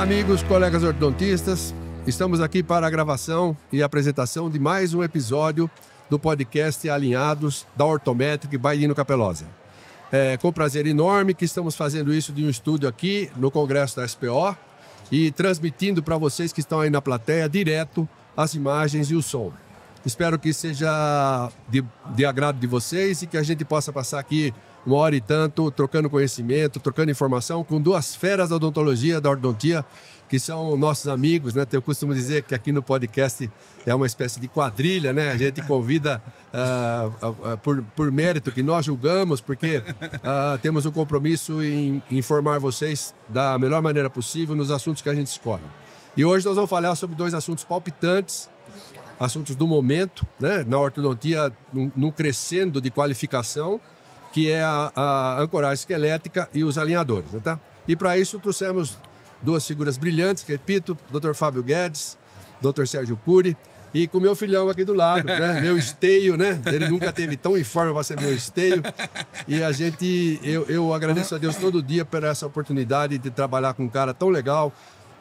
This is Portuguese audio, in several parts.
Olá, amigos, colegas ortodontistas. Estamos aqui para a gravação e apresentação de mais um episódio do podcast Alinhados da Ortometric by Lino Capelosa. É com prazer enorme que estamos fazendo isso de um estúdio aqui no Congresso da SPO e transmitindo para vocês que estão aí na plateia direto as imagens e o som. Espero que seja de agrado de vocês e que a gente possa passar aqui uma hora e tanto trocando conhecimento, trocando informação com duas feras da odontologia, da ortodontia, que são nossos amigos, né? Eu costumo dizer que aqui no podcast é uma espécie de quadrilha, né? A gente convida por mérito que nós julgamos, porque temos um compromisso em informar vocês da melhor maneira possível nos assuntos que a gente escolhe. E hoje nós vamos falar sobre dois assuntos palpitantes, assuntos do momento, né? Na ortodontia, num crescendo de qualificação, que é a ancoragem esquelética e os alinhadores, tá? E para isso trouxemos duas figuras brilhantes, repito, Dr. Fábio Guedes, Dr. Sérgio Cury, e com meu filhão aqui do lado, né? Meu esteio, né? Ele nunca teve tão em forma para ser meu esteio. E eu agradeço a Deus todo dia por essa oportunidade de trabalhar com um cara tão legal,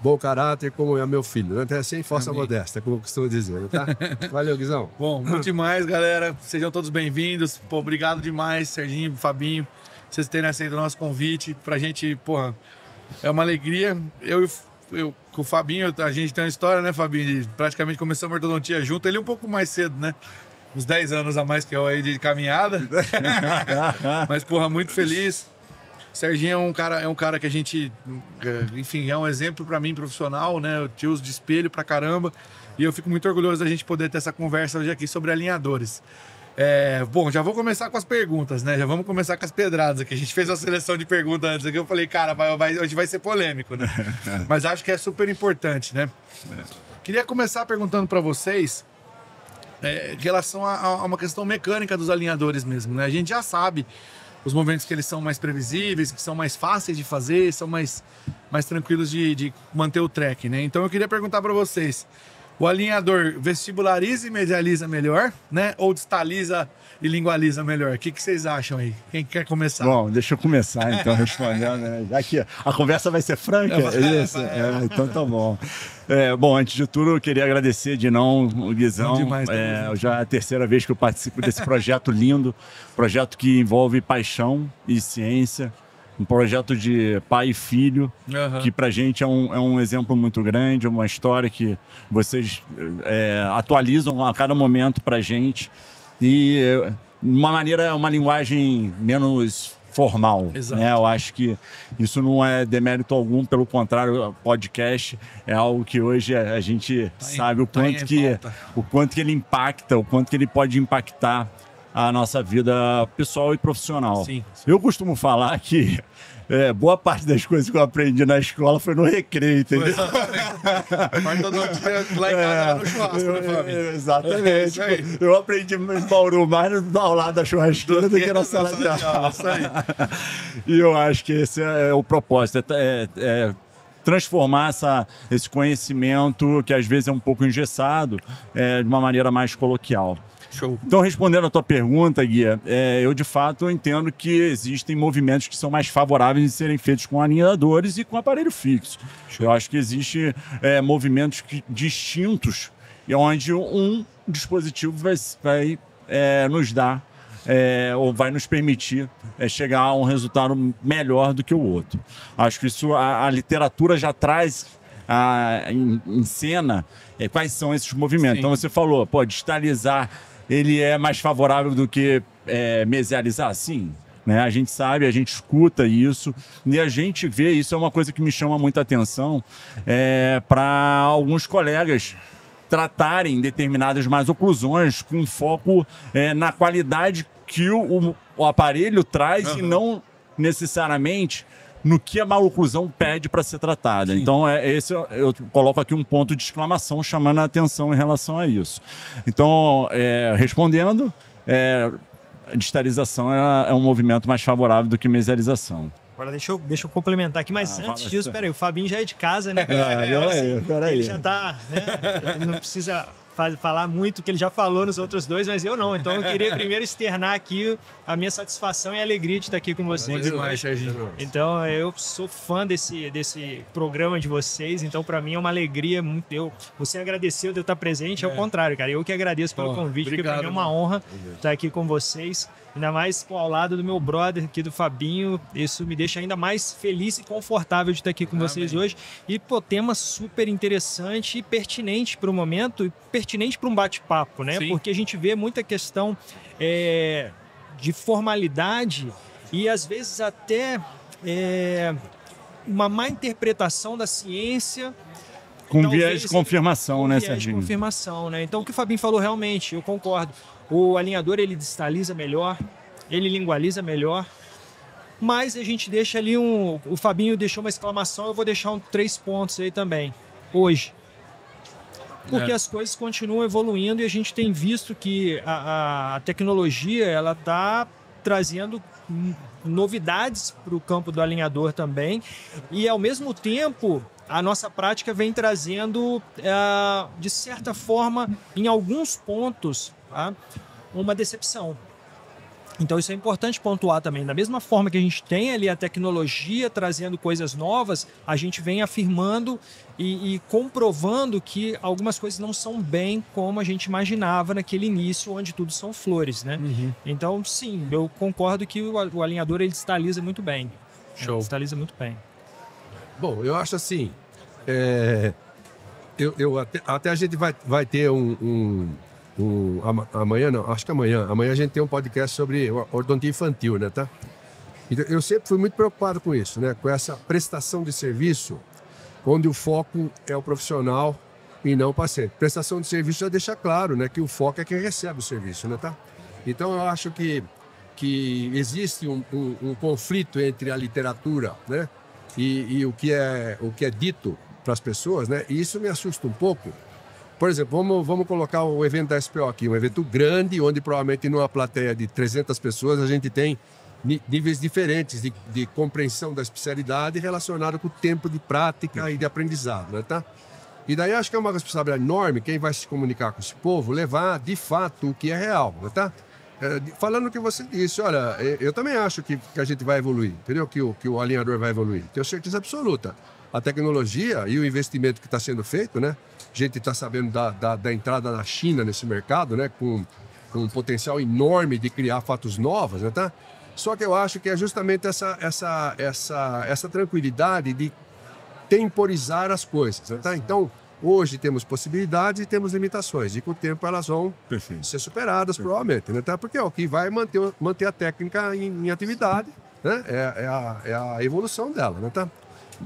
bom caráter, como é meu filho, né? Até sem força modesta, como eu costumo dizer, tá? Valeu, Guizão. Bom, muito demais, galera. Sejam todos bem-vindos. Pô, obrigado demais, Serginho, Fabinho, vocês terem aceito o nosso convite. Pra gente, porra, é uma alegria. Eu com o Fabinho, a gente tem uma história, né, Fabinho? Praticamente começamos a ortodontia junto. Ele um pouco mais cedo, né? Uns 10 anos a mais que eu aí de caminhada. Mas, porra, muito feliz. Serginho é um cara que a gente, enfim, é um exemplo para mim profissional, né? Eu te uso de espelho pra caramba e eu fico muito orgulhoso da gente poder ter essa conversa hoje aqui sobre alinhadores. Bom, já vou começar com as perguntas, né? Já vamos começar com as pedradas aqui. A gente fez uma seleção de perguntas antes aqui, eu falei, cara, hoje vai ser polêmico, né? Mas acho que é super importante, né? Queria começar perguntando para vocês em relação a uma questão mecânica dos alinhadores mesmo, né? A gente já sabe os movimentos que eles são mais previsíveis, que são mais fáceis de fazer, são mais tranquilos de manter o track, né? Então eu queria perguntar para vocês, o alinhador vestibulariza e medializa melhor, né? Ou distaliza e lingualiza melhor? O que vocês acham aí? Quem quer começar? Bom, deixa eu começar então respondendo, né? Já que a conversa vai ser franca, isso? Então tá bom. Bom, antes de tudo, eu queria agradecer o Guizão. Demais, já é a terceira vez que eu participo desse projeto lindo, projeto que envolve paixão e ciência, um projeto de pai e filho, que pra gente é um exemplo muito grande, uma história que vocês atualizam a cada momento pra gente e uma linguagem menos formal, né? Eu acho que isso não é demérito algum, pelo contrário, o podcast é algo que hoje a gente sabe o quanto que ele impacta, o quanto que ele pode impactar a nossa vida pessoal e profissional. Sim. Eu costumo falar que boa parte das coisas que eu aprendi na escola foi no recreio, entendeu? Lá em casa no churrasco, né, Fabinho? Exatamente. Eu aprendi em Bauru mais ao lado da churrasqueira do que na sala de aula. E eu acho que esse é o propósito, transformar esse conhecimento, que às vezes é um pouco engessado, de uma maneira mais coloquial. Show. Então, respondendo a tua pergunta, Guia, eu de fato entendo que existem movimentos que são mais favoráveis de serem feitos com alinhadores e com aparelho fixo. Show. Eu acho que existem movimentos distintos, onde um dispositivo vai nos dar ou vai nos permitir chegar a um resultado melhor do que o outro. Acho que isso a literatura já traz em cena quais são esses movimentos. Sim. Então você falou, distalizar ele é mais favorável do que mesializar? Sim. Né? A gente sabe, a gente escuta isso e a gente vê, isso é uma coisa que me chama muita atenção para alguns colegas tratarem determinadas mais oclusões com foco na qualidade que o aparelho traz e não necessariamente no que a maloclusão pede para ser tratada. Sim. Então, eu coloco aqui um ponto de exclamação chamando a atenção em relação a isso. Então, respondendo, a distalização é um movimento mais favorável do que mesialização. Agora deixa eu complementar aqui, mas antes disso, peraí, o Fabinho já é de casa, né? Peraí. Ele já tá, né? Ele não precisa falar muito o que ele já falou nos outros dois, mas eu não. Então eu queria primeiro externar aqui a minha satisfação e alegria de estar aqui com vocês. Demais, Serginho. Então eu sou fã desse programa de vocês, então para mim é uma alegria muito. Você agradeceu de eu estar presente, ao contrário, cara. Eu que agradeço pelo convite, porque para mim é uma honra estar aqui com vocês. Ainda mais ao lado do meu brother aqui, do Fabinho. Isso me deixa ainda mais feliz e confortável de estar aqui com vocês hoje. E, tema super interessante e pertinente para o momento, e pertinente para um bate-papo, né? Sim. Porque a gente vê muita questão de formalidade e, às vezes, até uma má interpretação da ciência. Com viés de confirmação, né, Serginho? Viés de confirmação, né? Então, o que o Fabinho falou, realmente, eu concordo. O alinhador, ele distaliza melhor, ele lingualiza melhor, mas a gente deixa ali o Fabinho deixou uma exclamação, eu vou deixar 3 pontos aí também, hoje. Porque as coisas continuam evoluindo e a gente tem visto que a tecnologia, ela está trazendo novidades para o campo do alinhador também, e ao mesmo tempo a nossa prática vem trazendo, de certa forma, em alguns pontos, uma decepção. Então isso é importante pontuar também. Da mesma forma que a gente tem ali a tecnologia trazendo coisas novas, a gente vem afirmando e comprovando que algumas coisas não são bem como a gente imaginava naquele início, onde tudo são flores, né? Uhum. Então, sim, eu concordo que o alinhador, ele distaliza muito bem. Show. Distaliza muito bem. Bom, eu acho assim, até a gente vai ter amanhã não, acho que amanhã a gente tem um podcast sobre ortodontia infantil, né, tá? Então, eu sempre fui muito preocupado com isso, né, com essa prestação de serviço, onde o foco é o profissional e não o paciente. Prestação de serviço já deixa claro, né, que o foco é quem recebe o serviço, né, tá? Então eu acho que existe um conflito entre a literatura, né, e o que é dito para as pessoas, né? E isso me assusta um pouco. Por exemplo, vamos colocar o evento da SPO aqui, um evento grande, onde provavelmente numa plateia de 300 pessoas a gente tem níveis diferentes de compreensão da especialidade relacionado com o tempo de prática e de aprendizado, né, tá? E daí acho que é uma responsabilidade enorme quem vai se comunicar com esse povo, levar de fato o que é real, né, tá? Falando o que você disse, olha, eu também acho que a gente vai evoluir, entendeu? Que o alinhador vai evoluir. Tenho certeza absoluta. A tecnologia e o investimento que está sendo feito, né? A gente está sabendo da entrada da China nesse mercado, né? Com um potencial enorme de criar fatos novos, né? Tá? Só que eu acho que é justamente essa tranquilidade de temporizar as coisas, né? Tá? Então, hoje temos possibilidades e temos limitações. E com o tempo elas vão ser superadas, provavelmente, né? Tá? Porque é o que vai manter a técnica em atividade, né? É a evolução dela, né? Tá?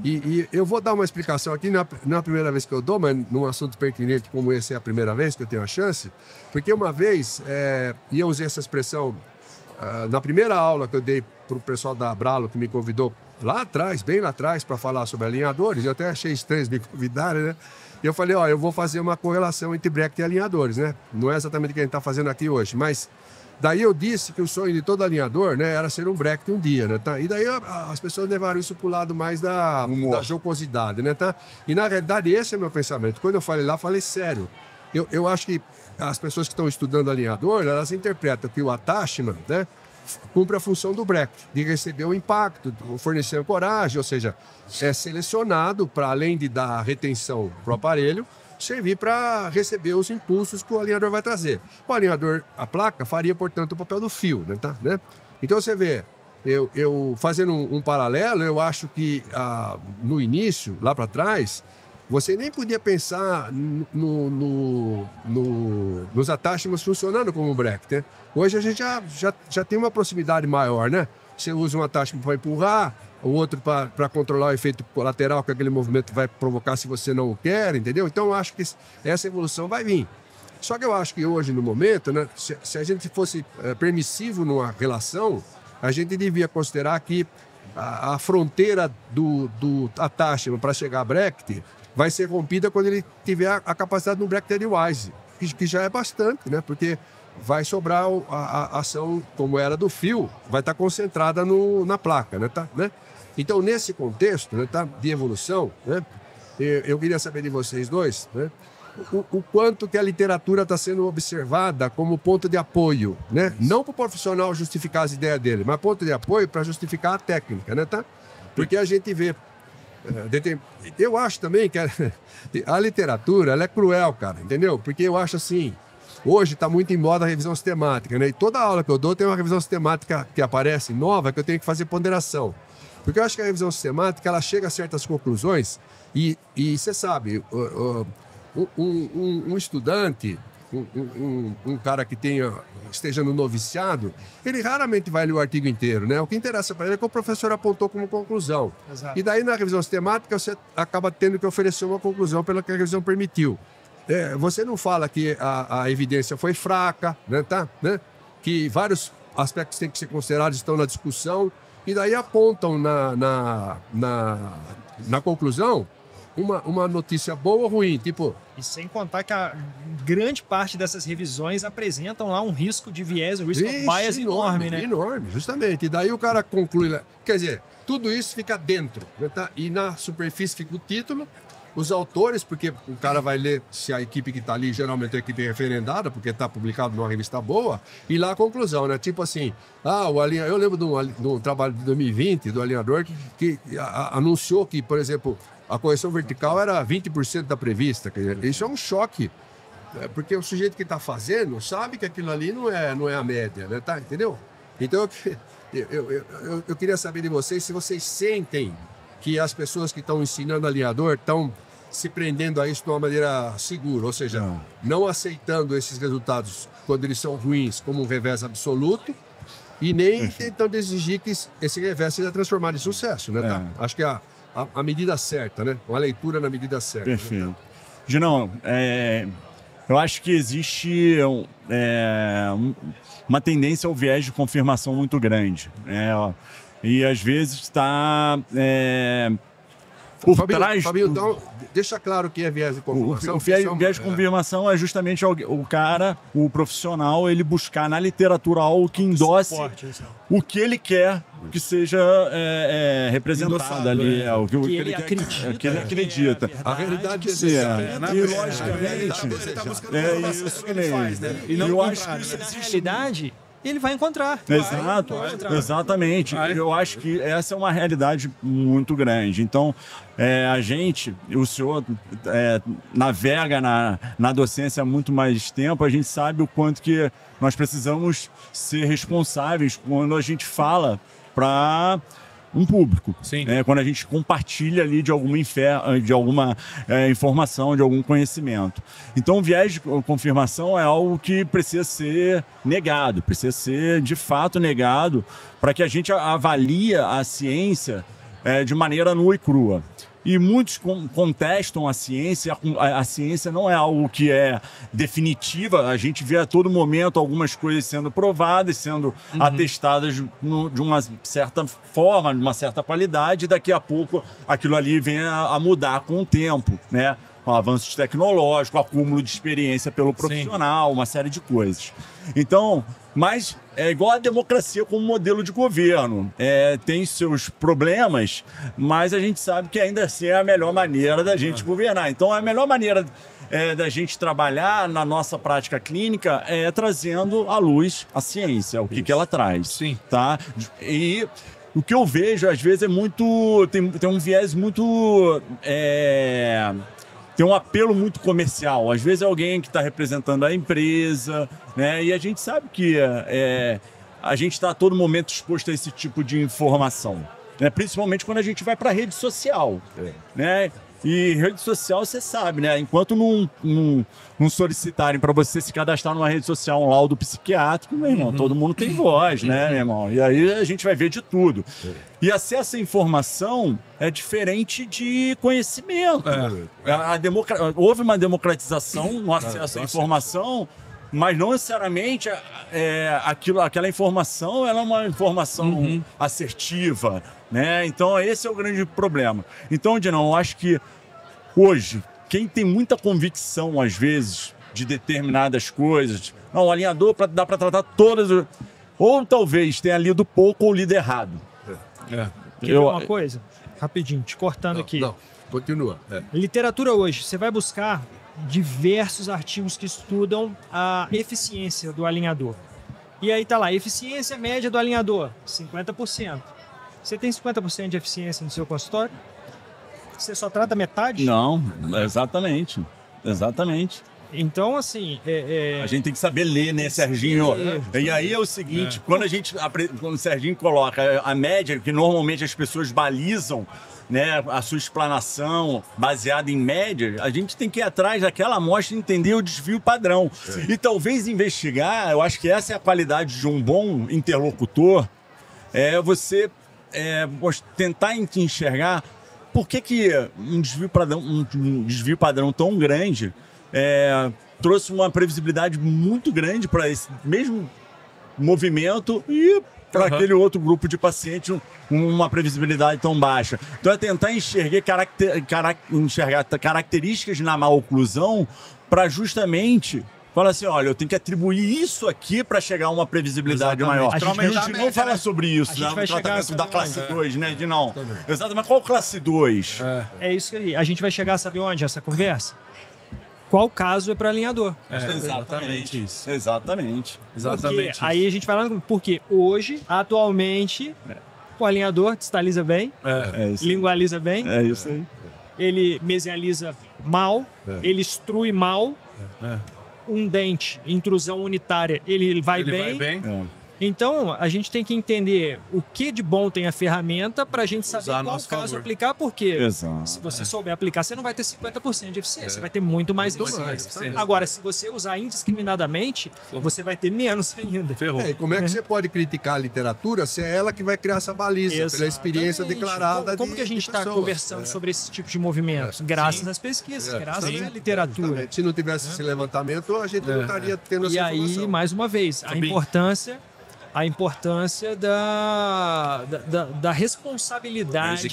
E eu vou dar uma explicação aqui, não é a primeira vez que eu dou, mas num assunto pertinente como esse é a primeira vez que eu tenho a chance, porque uma vez, e eu usei essa expressão na primeira aula que eu dei para o pessoal da Abralo, que me convidou lá atrás, bem lá atrás, para falar sobre alinhadores, eu até achei estranho me convidarem, né? E eu falei, eu vou fazer uma correlação entre bracket e alinhadores, né? Não é exatamente o que a gente está fazendo aqui hoje, mas daí eu disse que o sonho de todo alinhador, né, era ser um bracket um dia, né, tá? E daí as pessoas levaram isso para o lado mais da jocosidade, né, tá? E na realidade esse é meu pensamento. Quando eu falei lá, falei sério. Eu acho que as pessoas que estão estudando alinhador, elas interpretam que o attachment, né, cumpre a função do bracket, de receber o impacto, fornecer ancoragem, ou seja, é selecionado para, além de dar retenção para o aparelho, servir para receber os impulsos que o alinhador vai trazer. O alinhador, a placa, faria, portanto, o papel do fio, né? Tá? Né? Então, você vê, eu fazendo um paralelo, eu acho que no início, lá para trás, você nem podia pensar nos attachments funcionando como um bracket, né? Hoje a gente já tem uma proximidade maior, né? Você usa um attachment para empurrar, o outro para controlar o efeito colateral que aquele movimento vai provocar se você não o quer, entendeu? Então eu acho que essa evolução vai vir. Só que eu acho que hoje, no momento, né, se a gente fosse permissivo numa relação, a gente devia considerar que a fronteira do attachment para chegar a bracket vai ser rompida quando ele tiver a capacidade do bracket de Wise, que já é bastante, né? Porque vai sobrar a ação, como era do fio, vai estar concentrada na placa, né? Tá? Né? Então, nesse contexto, né, tá, de evolução, né, eu queria saber de vocês dois, né, o quanto que a literatura está sendo observada como ponto de apoio, né? Não para o profissional justificar as ideias dele, mas ponto de apoio para justificar a técnica, né? Tá? Porque a gente vê... Eu acho também que a literatura ela é cruel, cara, entendeu? Porque eu acho assim... Hoje está muito em moda a revisão sistemática, né? E toda aula que eu dou tem uma revisão sistemática que aparece nova que eu tenho que fazer ponderação. Porque eu acho que a revisão sistemática ela chega a certas conclusões e você sabe, um estudante, um cara que esteja no noviciado, ele raramente vai ler o artigo inteiro, né? O que interessa para ele é que o professor apontou como conclusão. Exato. E daí na revisão sistemática você acaba tendo que oferecer uma conclusão pela que a revisão permitiu. Você não fala que a evidência foi fraca, né, tá? Né? Que vários aspectos têm que ser considerados, estão na discussão, e daí apontam na conclusão uma notícia boa ou ruim, tipo... E sem contar que a grande parte dessas revisões apresentam lá um risco de viés, um risco de bias enorme, né? Enorme, justamente. E daí o cara conclui... Quer dizer, tudo isso fica dentro, né, tá? E na superfície fica o título, os autores, porque o cara vai ler se a equipe que está ali, geralmente é a equipe referendada, porque está publicado numa revista boa, e lá a conclusão, né? Tipo assim, eu lembro de um trabalho de 2020 do alinhador que anunciou que, por exemplo, a correção vertical era 20% da prevista. Quer dizer, isso é um choque, porque o sujeito que está fazendo sabe que aquilo ali não é a média, né? Tá, entendeu? Então eu queria saber de vocês se vocês sentem que as pessoas que estão ensinando alinhador estão se prendendo a isso de uma maneira segura, ou seja, não aceitando esses resultados quando eles são ruins como um revés absoluto e nem tentando exigir que esse revés seja transformado em sucesso, né? Tá? Acho que é a medida certa, né? Uma leitura na medida certa. Perfeito. Né? Ginão, eu acho que existe uma tendência ao viés de confirmação muito grande. E às vezes está por trás... Fabinho, então, deixa claro o que é viés de confirmação. O viés de confirmação é justamente o cara, o profissional, ele buscar na literatura algo que endosse o que ele quer que seja representado ali. O que ele acredita. A realidade E logicamente... É isso que ele faz, né? E eu acho que isso na realidade... ele vai encontrar. Exato, exatamente. Eu acho que essa é uma realidade muito grande. Então, o senhor navega na docência há muito mais tempo, a gente sabe o quanto que nós precisamos ser responsáveis quando a gente fala para um público. Quando a gente compartilha ali de alguma informação, de algum conhecimento. Então, o viés de confirmação é algo que precisa ser negado, precisa ser de fato negado para que a gente avalie a ciência de maneira nua e crua. E muitos contestam a ciência. A ciência não é algo que é definitiva. A gente vê a todo momento algumas coisas sendo provadas, sendo atestadas de uma certa forma, de uma certa qualidade, e daqui a pouco aquilo ali vem a mudar com o tempo, né? Com avanços tecnológicos, acúmulo de experiência pelo profissional, uma série de coisas. Então, mas é igual a democracia como modelo de governo. Tem seus problemas, mas a gente sabe que ainda assim é a melhor maneira da gente governar. Então, a melhor maneira da gente trabalhar na nossa prática clínica é trazendo à luz a ciência, o que ela traz. Tá? E o que eu vejo, às vezes, é muito... Tem um viés muito... Tem um apelo muito comercial. Às vezes é alguém que está representando a empresa, né? E a gente sabe que a gente está a todo momento exposto a esse tipo de informação, né? Principalmente quando a gente vai para a rede social, né? E rede social, você sabe, né? Enquanto não solicitarem para você se cadastrar numa rede social um laudo psiquiátrico, meu irmão, todo mundo tem voz, né, meu irmão? E aí a gente vai ver de tudo. E acesso à informação é diferente de conhecimento. Houve uma democratização no acesso à informação, mas não necessariamente aquela informação ela é uma informação assertiva, né? Então esse é o grande problema. Então, Dinão, eu acho que hoje, quem tem muita convicção, às vezes, de determinadas coisas, o alinhador dá para tratar todas, ou talvez tenha lido pouco ou lido errado. Quer ver uma coisa? Rapidinho, te cortando aqui. Não, continua. Literatura hoje, você vai buscar diversos artigos que estudam a eficiência do alinhador. E aí tá lá, eficiência média do alinhador, 50%. Você tem 50% de eficiência no seu consultório? Você só trata metade? Não, exatamente. Exatamente. Então, assim... A gente tem que saber ler, né, Serginho? E aí é o seguinte, quando o Serginho coloca a média, que normalmente as pessoas balizam, né, a sua explanação baseada em média, a gente tem que ir atrás daquela amostra e entender o desvio padrão. E talvez investigar, eu acho que essa é a qualidade de um bom interlocutor, é você tentar enxergar por que um desvio padrão tão grande trouxe uma previsibilidade muito grande para esse mesmo movimento e para aquele outro grupo de pacientes uma previsibilidade tão baixa. Então é tentar enxergar características na maloclusão para justamente falar assim, olha, eu tenho que atribuir isso aqui para chegar a uma previsibilidade maior. A gente não fala sobre isso, né? No tratamento da classe 2, né? Exato, mas qual classe 2? É isso aí. A gente vai chegar, sabe onde, essa conversa? Qual caso é para alinhador? Exatamente isso. Exatamente. Porque aí a gente vai lá, porque hoje, atualmente, o alinhador distaliza bem, lingualiza bem, É isso aí. ele mesializa mal, ele extrui mal, um dente, intrusão unitária, ele vai bem. Então, a gente tem que entender o que de bom tem a ferramenta para a gente saber qual caso aplicar, porque se você souber aplicar, você não vai ter 50% de eficiência, você vai ter muito mais eficiência. Agora, se você usar indiscriminadamente, você vai ter menos ainda. E como é que você pode criticar a literatura se é ela que vai criar essa baliza, pela experiência declarada Como que a gente está conversando sobre esse tipo de movimento? Graças às pesquisas, graças à literatura. Se não tivesse esse levantamento, a gente não estaria tendo essa informação. E aí, mais uma vez, a importância da responsabilidade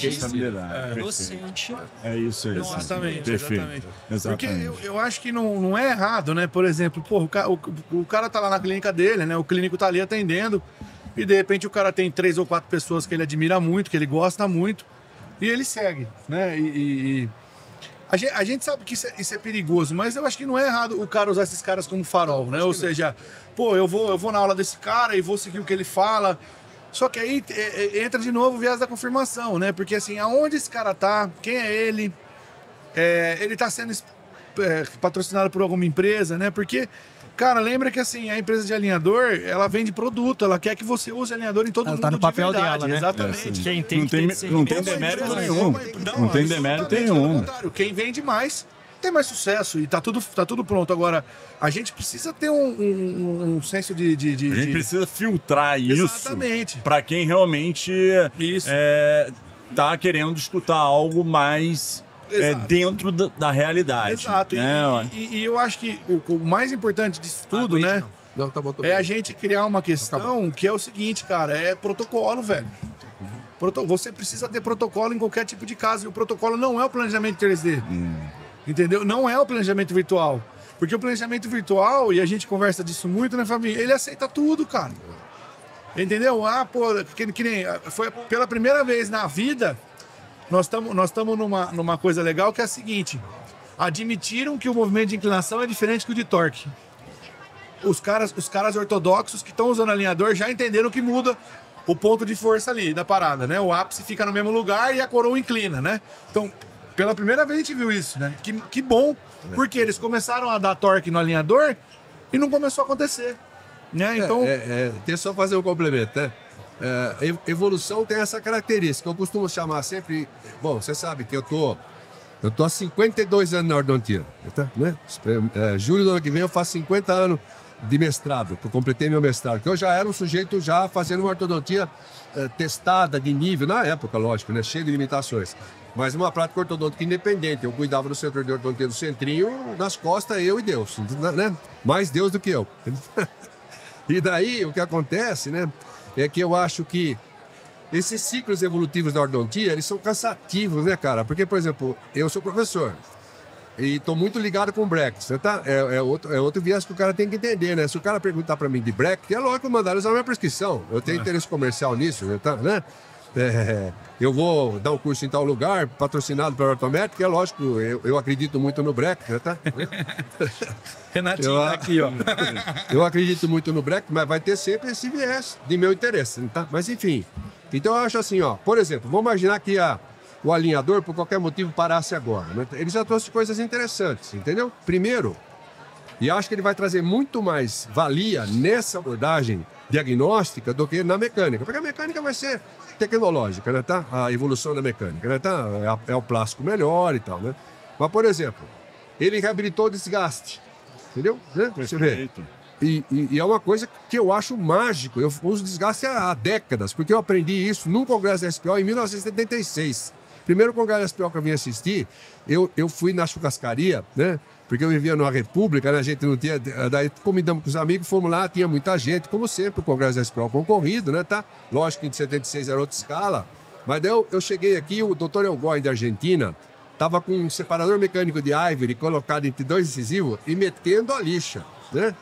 docente. É isso aí. Exatamente. Perfeito. Porque eu acho que não é errado, né? Por exemplo, o cara tá lá na clínica dele, né? O clínico tá ali atendendo e de repente o cara tem 3 ou 4 pessoas que ele admira muito, que ele gosta muito e ele segue, né? A gente sabe que isso é perigoso, mas eu acho que não é errado o cara usar esses caras como farol, né? Ou seja, eu vou na aula desse cara e vou seguir o que ele fala. Só que aí entra de novo o viés da confirmação, né? Porque assim, aonde esse cara tá, quem é ele? Ele tá sendo patrocinado por alguma empresa, né? Porque, cara, lembra que assim, a empresa de alinhador, ela vende produto, ela quer que você use alinhador em todo mundo. Tá no papel de verdade, dela, né? Exatamente. Não tem demérito nenhum. Não tem demérito nenhum. Quem vende mais tem mais sucesso e tá tudo pronto. Agora, a gente precisa ter um senso A gente precisa filtrar isso para quem realmente tá querendo escutar algo mais dentro da realidade. Exato. E eu acho que o mais importante disso tudo, né? Não, tá bom, a gente criar uma questão que é o seguinte, cara, é protocolo, velho. Você precisa ter protocolo em qualquer tipo de caso. E o protocolo não é o planejamento 3D. Entendeu? Não é o planejamento virtual. Porque o planejamento virtual, e a gente conversa disso muito, né, Fabinho? Ele aceita tudo, cara. Entendeu? Que nem foi pela primeira vez na vida, nós estamos numa coisa legal que é a seguinte: admitiram que o movimento de inclinação é diferente que o de torque. Os caras ortodoxos que estão usando alinhador já entenderam que muda o ponto de força ali da parada, né? O ápice fica no mesmo lugar e a coroa inclina, né? Então, pela primeira vez a gente viu isso, né? Que bom, porque eles começaram a dar torque no alinhador e não começou a acontecer, né? Então... Tem só fazer um complemento, né? Evolução tem essa característica. Eu costumo chamar sempre... Bom, você sabe que eu tô há 52 anos na ortodontia, tá? Né? Julho do ano que vem eu faço 50 anos de mestrado, que eu completei meu mestrado. Que eu já era um sujeito já fazendo uma ortodontia testada de nível, na época, lógico, né? Cheio de limitações. Mas uma prática ortodôntica independente. Eu cuidava do setor de ortodontia do Centrinho, nas costas, eu e Deus, né? Mais Deus do que eu. E daí, o que acontece, né? É que eu acho que esses ciclos evolutivos da ortodontia, eles são cansativos, né, cara? Porque, por exemplo, eu sou professor e estou muito ligado com brackets, tá? É outro viés que o cara tem que entender, né? Se o cara perguntar para mim de bracket, é lógico que eu mandar usar a minha prescrição. Eu tenho interesse comercial nisso, né? eu vou dar um curso em tal lugar, patrocinado pela Ortométrica, é lógico, eu acredito muito no breque, né, tá? Renatinho tá aqui, ó. Eu acredito muito no breque, mas vai ter sempre esse viés de meu interesse, tá? Mas enfim, então eu acho assim, ó, por exemplo, vamos imaginar que o alinhador, por qualquer motivo, parasse agora, né? Ele já trouxe coisas interessantes, entendeu? Primeiro, e acho que ele vai trazer muito mais valia nessa abordagem diagnóstica do que na mecânica, porque a mecânica vai ser tecnológica, né, tá? A evolução da mecânica, né, tá? É o plástico melhor e tal, né? Mas, por exemplo, ele reabilitou o desgaste, entendeu? Né? Você vê. E é uma coisa que eu acho mágico. Eu uso desgaste há décadas, porque eu aprendi isso num congresso da SPO em 1976. Primeiro congresso da SPO que eu vim assistir, eu fui na churrascaria, né? Porque eu vivia numa república, né? A gente não tinha... Daí convidamos com os amigos, fomos lá, tinha muita gente, como sempre, o Congresso da SPO concorrido, né? Tá? Lógico que em 76 era outra escala, mas daí eu cheguei aqui, o Dr. Elgói, da Argentina, estava com um separador mecânico de Ivory colocado entre dois incisivos e metendo a lixa, né?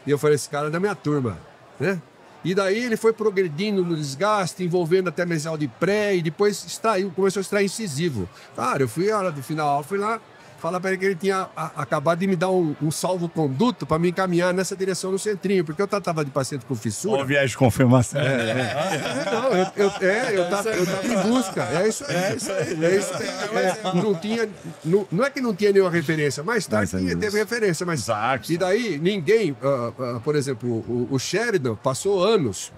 E eu falei, esse cara é da minha turma, né? E daí ele foi progredindo no desgaste, envolvendo até mesial de pré, e depois começou a extrair incisivo. Cara, eu fui, a hora do final, fui lá, falar para ele que ele tinha acabado de me dar um salvo-conduto para me encaminhar nessa direção no centrinho, porque eu tratava de paciente com fissura. Ou viés de confirmação. Eu tava em busca. É isso aí. Não é que não tinha nenhuma referência, mais tarde teve referência. Mas, e daí ninguém, por exemplo, o Sheridan passou anos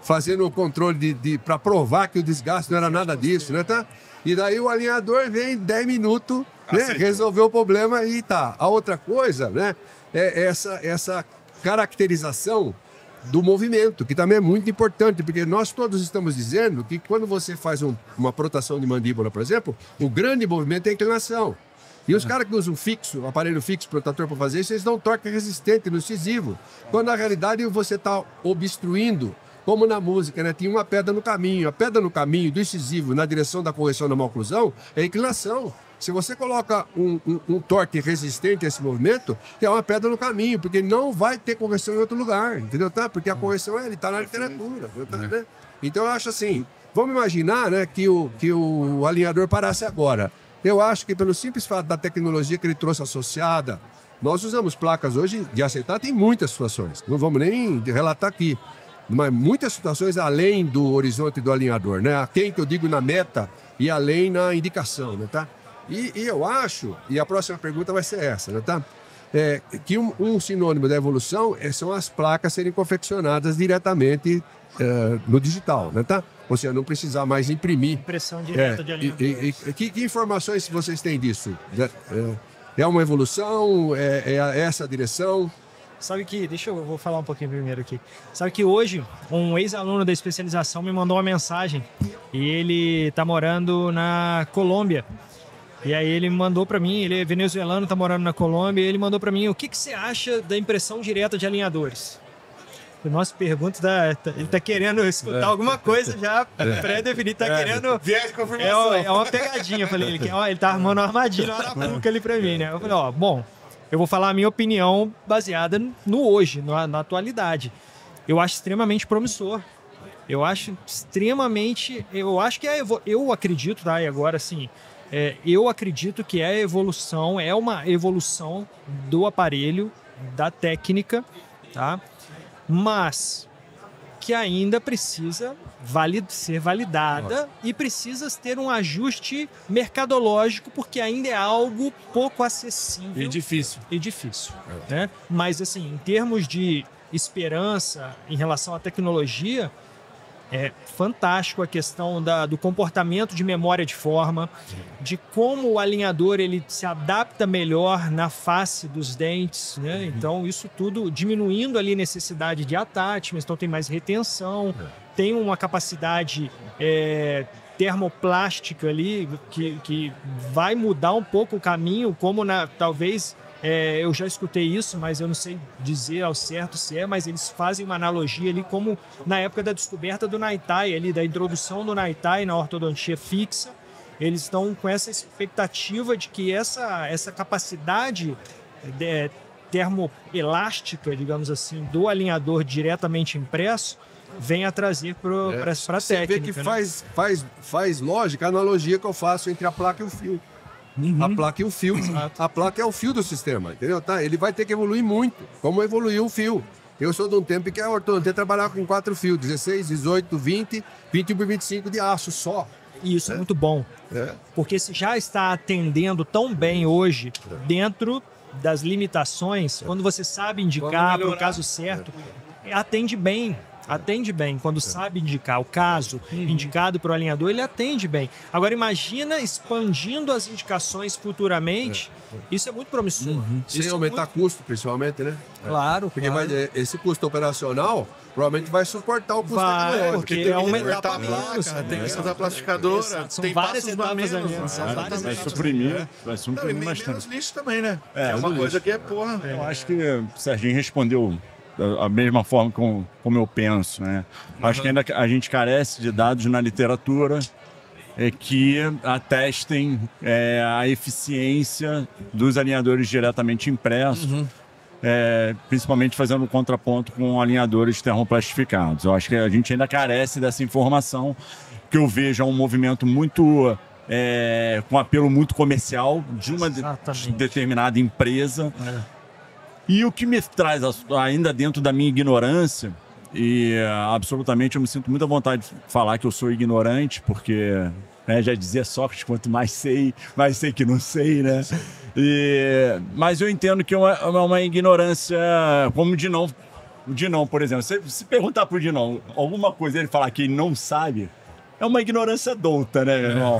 fazendo o controle para provar que o desgaste não era nada disso, né, tá? E daí o alinhador vem em 10 minutos, né, resolveu o problema e tá. A outra coisa, né, é essa caracterização do movimento, que também é muito importante, porque nós todos estamos dizendo que quando você faz uma protração de mandíbula, por exemplo, o grande movimento é a inclinação. E os caras que usam fixo, aparelho fixo, protrator para fazer isso, eles dão torque resistente no incisivo. Quando na realidade você está obstruindo, como na música, né? Tinha uma pedra no caminho. A pedra no caminho do incisivo na direção da correção da maloclusão é a inclinação. Se você coloca um torque resistente a esse movimento, é uma pedra no caminho, porque não vai ter correção em outro lugar, entendeu? Tá? Porque a correção está na literatura. Tá, né? Então eu acho assim, vamos imaginar, né, que o alinhador parasse agora. Eu acho que pelo simples fato da tecnologia que ele trouxe associada, nós usamos placas hoje de acetato em muitas situações. Não vamos nem relatar aqui. Mas muitas situações além do horizonte do alinhador, né? Aquém que eu digo na meta e além na indicação, né, tá? E eu acho, e a próxima pergunta vai ser essa, né, tá? Que um sinônimo da evolução são as placas serem confeccionadas diretamente no digital, né, tá? Ou seja, não precisar mais imprimir. Impressão direta de alinhadores. Que informações vocês têm disso? É uma evolução? É essa a direção? Sabe que, eu vou falar um pouquinho primeiro aqui. Sabe que hoje um ex-aluno da especialização me mandou uma mensagem e ele tá morando na Colômbia. E aí ele mandou para mim, ele é venezuelano, tá morando na Colômbia, e ele mandou para mim, o que você acha da impressão direta de alinhadores? Nossa, pergunta, ele tá querendo escutar alguma coisa já pré-definida, tá querendo... Viés de confirmação. É uma pegadinha, eu falei, ele tá armando uma armadilha, uma arapuca ali para mim, né? Eu falei, bom... Eu vou falar a minha opinião baseada no hoje, na atualidade. Eu acho extremamente promissor. Eu acho extremamente... Eu acho que eu acredito, tá? E agora, assim, eu acredito que é uma evolução do aparelho, da técnica, tá? Mas que ainda precisa ser validada e precisa ter um ajuste mercadológico, porque ainda é algo pouco acessível. E difícil. Né? Mas, assim, em termos de esperança em relação à tecnologia, é fantástico a questão do comportamento de memória de forma, de como o alinhador ele se adapta melhor na face dos dentes, né? Então isso tudo diminuindo ali a necessidade de attachments, então tem mais retenção, tem uma capacidade termoplástica ali que vai mudar um pouco o caminho, como talvez... eu já escutei isso, mas eu não sei dizer ao certo se mas eles fazem uma analogia ali como na época da descoberta do Naitai, ali, da introdução do Naitai na ortodontia fixa. Eles estão com essa expectativa de que essa capacidade termoelástica, digamos assim, do alinhador diretamente impresso venha trazer para a Você técnica. vê que né? faz lógica a analogia que eu faço entre a placa e o fio. A placa e o fio. A placa é o fio do sistema, entendeu? Tá? Ele vai ter que evoluir muito, como evoluiu o fio. Eu sou de um tempo que a ortodontia trabalhava com 4 fios, 16, 18, 20, 21 por 25 de aço só. E isso é muito bom, É. porque se já está atendendo tão bem hoje, dentro das limitações, quando você sabe indicar para o caso certo, atende bem. Atende bem. Quando sabe indicar o caso indicado para o alinhador, ele atende bem. Agora, imagina expandindo as indicações futuramente. Isso é muito promissor. Sem Isso é aumentar custo, principalmente, né? Claro, Porque claro. esse custo operacional provavelmente vai suportar o custo Vai, tecnológico. porque Tem que é uma consertar etapa a menos. placa, tem que usar a plastificadora, São tem várias passos etapas a menos, menos, né? são várias Vai etapas. suprimir, vai Não, e suprimir nem bastante. menos lixo também, né? É, É uma menos coisa lixo. que é, porra. Eu acho que o Serginho respondeu da mesma forma como eu penso, né? Acho que ainda a gente carece de dados na literatura que atestem a eficiência dos alinhadores diretamente impressos, principalmente fazendo um contraponto com alinhadores termoplastificados. Eu acho que a gente ainda carece dessa informação, que eu vejo um movimento muito com apelo muito comercial de uma Exatamente. determinada empresa. E o que me traz, ainda dentro da minha ignorância, e absolutamente eu me sinto muita vontade de falar que eu sou ignorante, porque já dizia Sócrates, quanto mais sei que não sei, né? Mas eu entendo que é uma ignorância como o Dinão, por exemplo. Se perguntar pro Dinão alguma coisa, ele falar que ele não sabe, é uma ignorância adulta, né, meu irmão?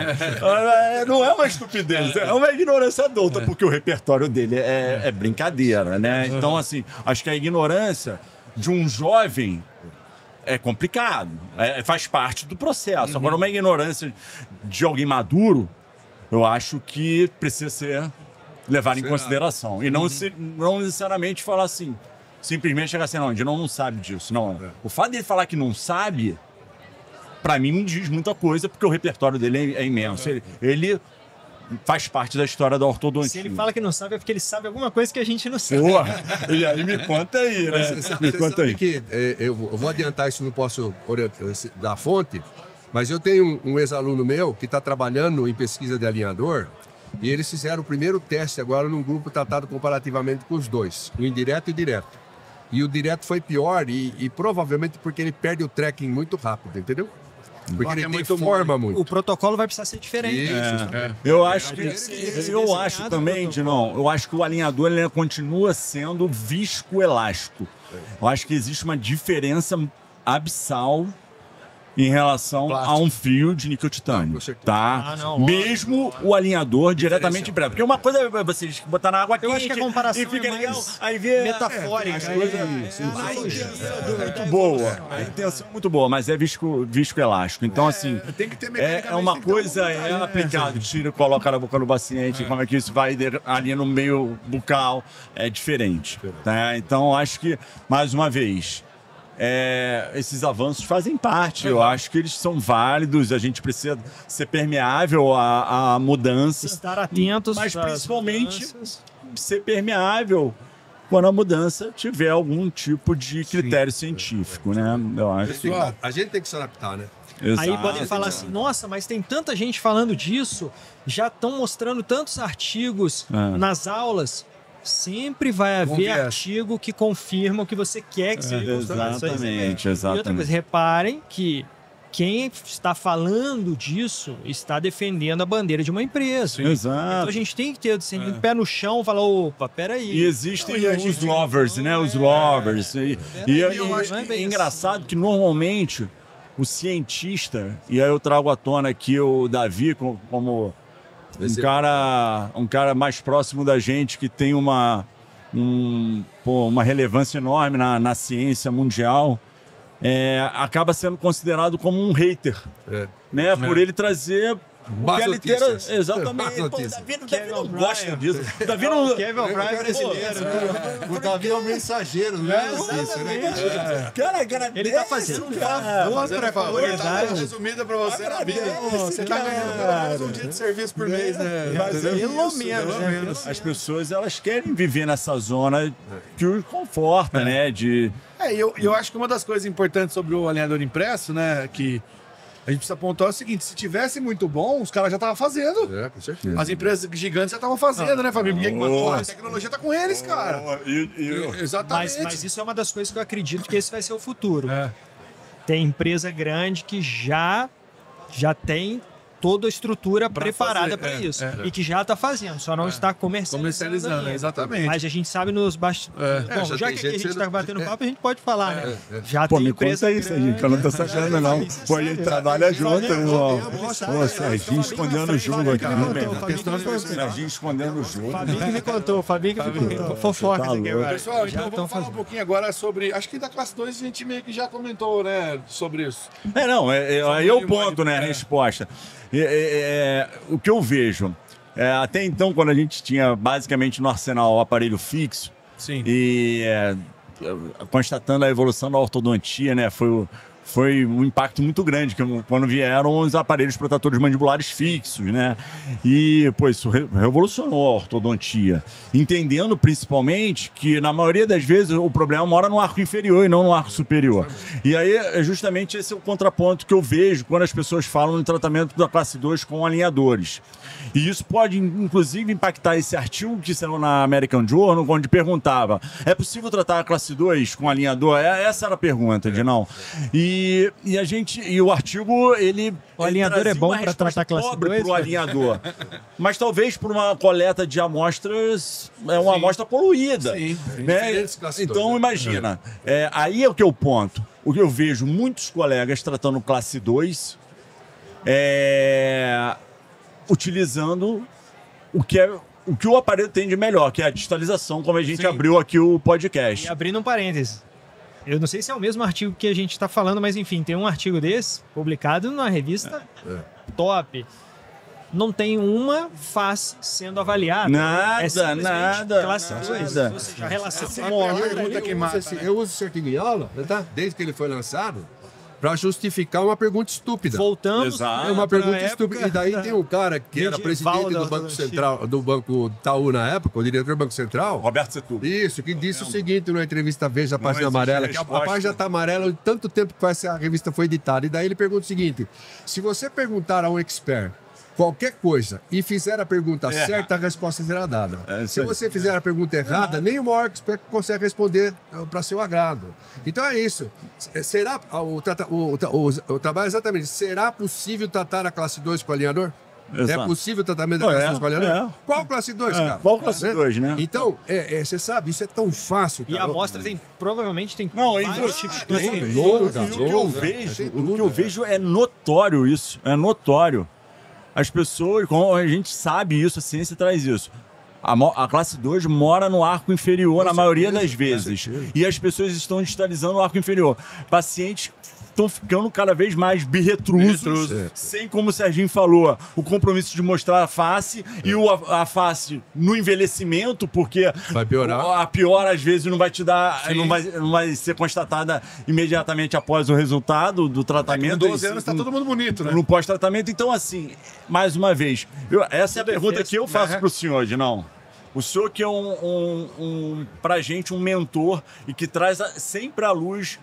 Não é uma estupidez, é uma ignorância adulta, porque o repertório dele é brincadeira, né? Então, assim, acho que a ignorância de um jovem é complicado, faz parte do processo. Agora, uma ignorância de alguém maduro, eu acho que precisa ser levada em consideração. E não necessariamente falar assim, simplesmente chegar assim, não, não sabe disso. Não. O fato dele falar que não sabe, pra mim, me diz muita coisa, porque o repertório dele é imenso. Ele faz parte da história da ortodontia. Se ele fala que não sabe, é porque ele sabe alguma coisa que a gente não sabe. Porra, e aí me conta aí, né? Me conta aí. Que, eu vou adiantar isso, não posso dar fonte, mas eu tenho um ex-aluno meu que está trabalhando em pesquisa de alinhador, e eles fizeram o primeiro teste agora num grupo tratado comparativamente com os dois, o indireto e o direto. E o direto foi pior, e provavelmente porque ele perde o tracking muito rápido, entendeu? Porque ele muito deforma muito. O protocolo vai precisar ser diferente. Eu acho também, Dinão, eu acho que o alinhador ele continua sendo viscoelástico. Eu acho que existe uma diferença abissal em relação a um fio de níquel titânio, tá? Mesmo o alinhador diretamente impresso. Porque uma coisa é você botar na água quente. Eu acho que a comparação e fica é mais legal, aí vê metafórica. muito boa. A intenção é muito boa, mas é viscoelástico. Então, assim, Tem que ter uma coisa aplicado, tira, coloca na boca do paciente, como é que isso vai ali no meio bucal, é diferente. Tá? Então, acho que, mais uma vez, esses avanços fazem parte. Eu acho que eles são válidos. A gente precisa ser permeável à mudança. Estar atentos. Mas principalmente ser permeável quando a mudança tiver algum tipo de critério científico, né? Eu acho. Pessoal, a gente tem que se adaptar, né? Exato. Aí podem falar assim, nossa, mas tem tanta gente falando disso, já estão mostrando tantos artigos nas aulas. Sempre vai haver artigo que confirma o que você quer que seja. Exatamente. E outra coisa, reparem que quem está falando disso está defendendo a bandeira de uma empresa. Exato. Então a gente tem que ter o pé no chão e falar, opa, peraí. E existem os lovers, né? Os lovers. E é engraçado que normalmente o cientista, e aí eu trago à tona aqui o Davi como um cara mais próximo da gente, que tem uma relevância enorme na ciência mundial, acaba sendo considerado como um hater, né? Por ele trazer Más litera... notícias. Exatamente. Más Pô, o notícias. Davi não gosta disso. O Davi não... Kevin O'Brien é brasileiro, né? O Davi é o mensageiro, não é notícia, né? Cara, Ele tá fazendo um favor pra comunidade. Resumida pra você na vida. Você tá ganhando pelo menos um dia de serviço por mês, né? Mas Pelo menos, né? as pessoas, elas querem viver nessa zona que os conforta, né? Eu acho que uma das coisas importantes sobre o alinhador impresso, né, que a gente precisa pontuar é o seguinte: se tivesse muito bom, os caras já estavam fazendo. É, com certeza. As empresas gigantes já estavam fazendo, né, Fabinho? Porque a tecnologia tá com eles, cara. Exatamente. Mas isso é uma das coisas que eu acredito que esse vai ser o futuro. É. Tem empresa grande que já tem toda a estrutura preparada para isso. E que já está fazendo, só não está comercializando ainda. Exatamente. Mas a gente sabe nos bastidores. Bom, já já tem que aqui a gente gente está sendo- batendo papo, a gente pode falar, né? Já Pô, tem me empresa conta isso, gente, que eu não tô sabendo, não. Pô, a gente trabalha junto, irmão. Pô, Serginho escondendo o jogo aqui, né, meu? Serginho escondendo o jogo. Fabinho que me contou, Fabinho que me contou. Fofoca Tá aqui agora. Pessoal, Já então estão vamos falar um pouquinho agora sobre... Acho que da classe 2 a gente meio que já comentou, né, sobre isso. Aí é o ponto, né, a resposta. O que eu vejo, até então, quando a gente tinha basicamente no arsenal o aparelho fixo, Sim. e constatando a evolução da ortodontia, né, foi um impacto muito grande quando vieram os aparelhos protetores mandibulares fixos, né? E, pô, isso revolucionou a ortodontia. Entendendo principalmente que, na maioria das vezes, o problema mora no arco inferior e não no arco superior. E aí, justamente esse é o contraponto que eu vejo quando as pessoas falam no tratamento da classe 2 com alinhadores. E isso pode, inclusive, impactar esse artigo que saiu na American Journal, onde perguntava: é possível tratar a classe 2 com alinhador? Essa era a pergunta, Edinão. E o artigo, O alinhador é bom para tratar a classe 2? Para o alinhador. Mas talvez por uma coleta de amostras, uma amostra poluída. Sim. Né? Diferentes classes Então, dois, né? imagina. Aí é o que eu ponto. O que eu vejo muitos colegas tratando classe 2 utilizando o que o aparelho tem de melhor, que é a distalização, como a gente abriu aqui o podcast. E abrindo um parêntese. Eu não sei se é o mesmo artigo que a gente está falando, mas enfim, tem um artigo desse publicado numa revista top. Não tem uma face sendo avaliada. Nada, É simplesmente nada, classe 2. nada. Ou seja, a relação pergunta que mata, né? Eu uso esse artigo em aula, tá? Desde que ele foi lançado, para justificar uma pergunta estúpida. voltamos. Exato. É uma pra pergunta época estúpida. E daí tem um cara que era medieval presidente da do Banco ortodontia. Central, do Banco Itaú na época, o diretor do Banco Central. Roberto Setúbal. Isso, que disse o seguinte numa entrevista Veja, a página existe amarela, que a resposta. página está amarela de tanto tempo que a revista foi editada. E daí ele pergunta o seguinte: se você perguntar a um expert qualquer coisa e fizer a pergunta certa, a resposta será dada. isso Se aí. você fizer a pergunta errada, nem o maior expert consegue responder para seu agrado. Então é isso. Será o trabalho é exatamente: será possível tratar a classe 2 com alinhador? Exato. É possível o tratamento da classe 2 com alinhador? Qual classe 2, cara? Qual classe 2, né? Então, você sabe, isso é tão fácil, E cara. a amostra provavelmente tem Não, vários tipos de tem. doenças. Longa, o que eu longa. vejo, Sem o que eu dúvida. vejo é notório isso, é notório. As pessoas, como a gente sabe isso, a ciência traz isso. A classe 2 mora no arco inferior na maioria das vezes. E as pessoas estão distalizando o arco inferior. Pacientes estão ficando cada vez mais birretrusos, sem, como o Serginho falou, o compromisso de mostrar a face e a face no envelhecimento, porque Vai piorar. a pior às vezes não vai te dar, não vai ser constatada imediatamente após o resultado do tratamento. Com 12 anos tá todo mundo bonito, né? No pós-tratamento. Então, assim, mais uma vez, essa é a pergunta que eu faço para o senhor, Edinão. O senhor que é pra gente, um mentor e que traz sempre à luz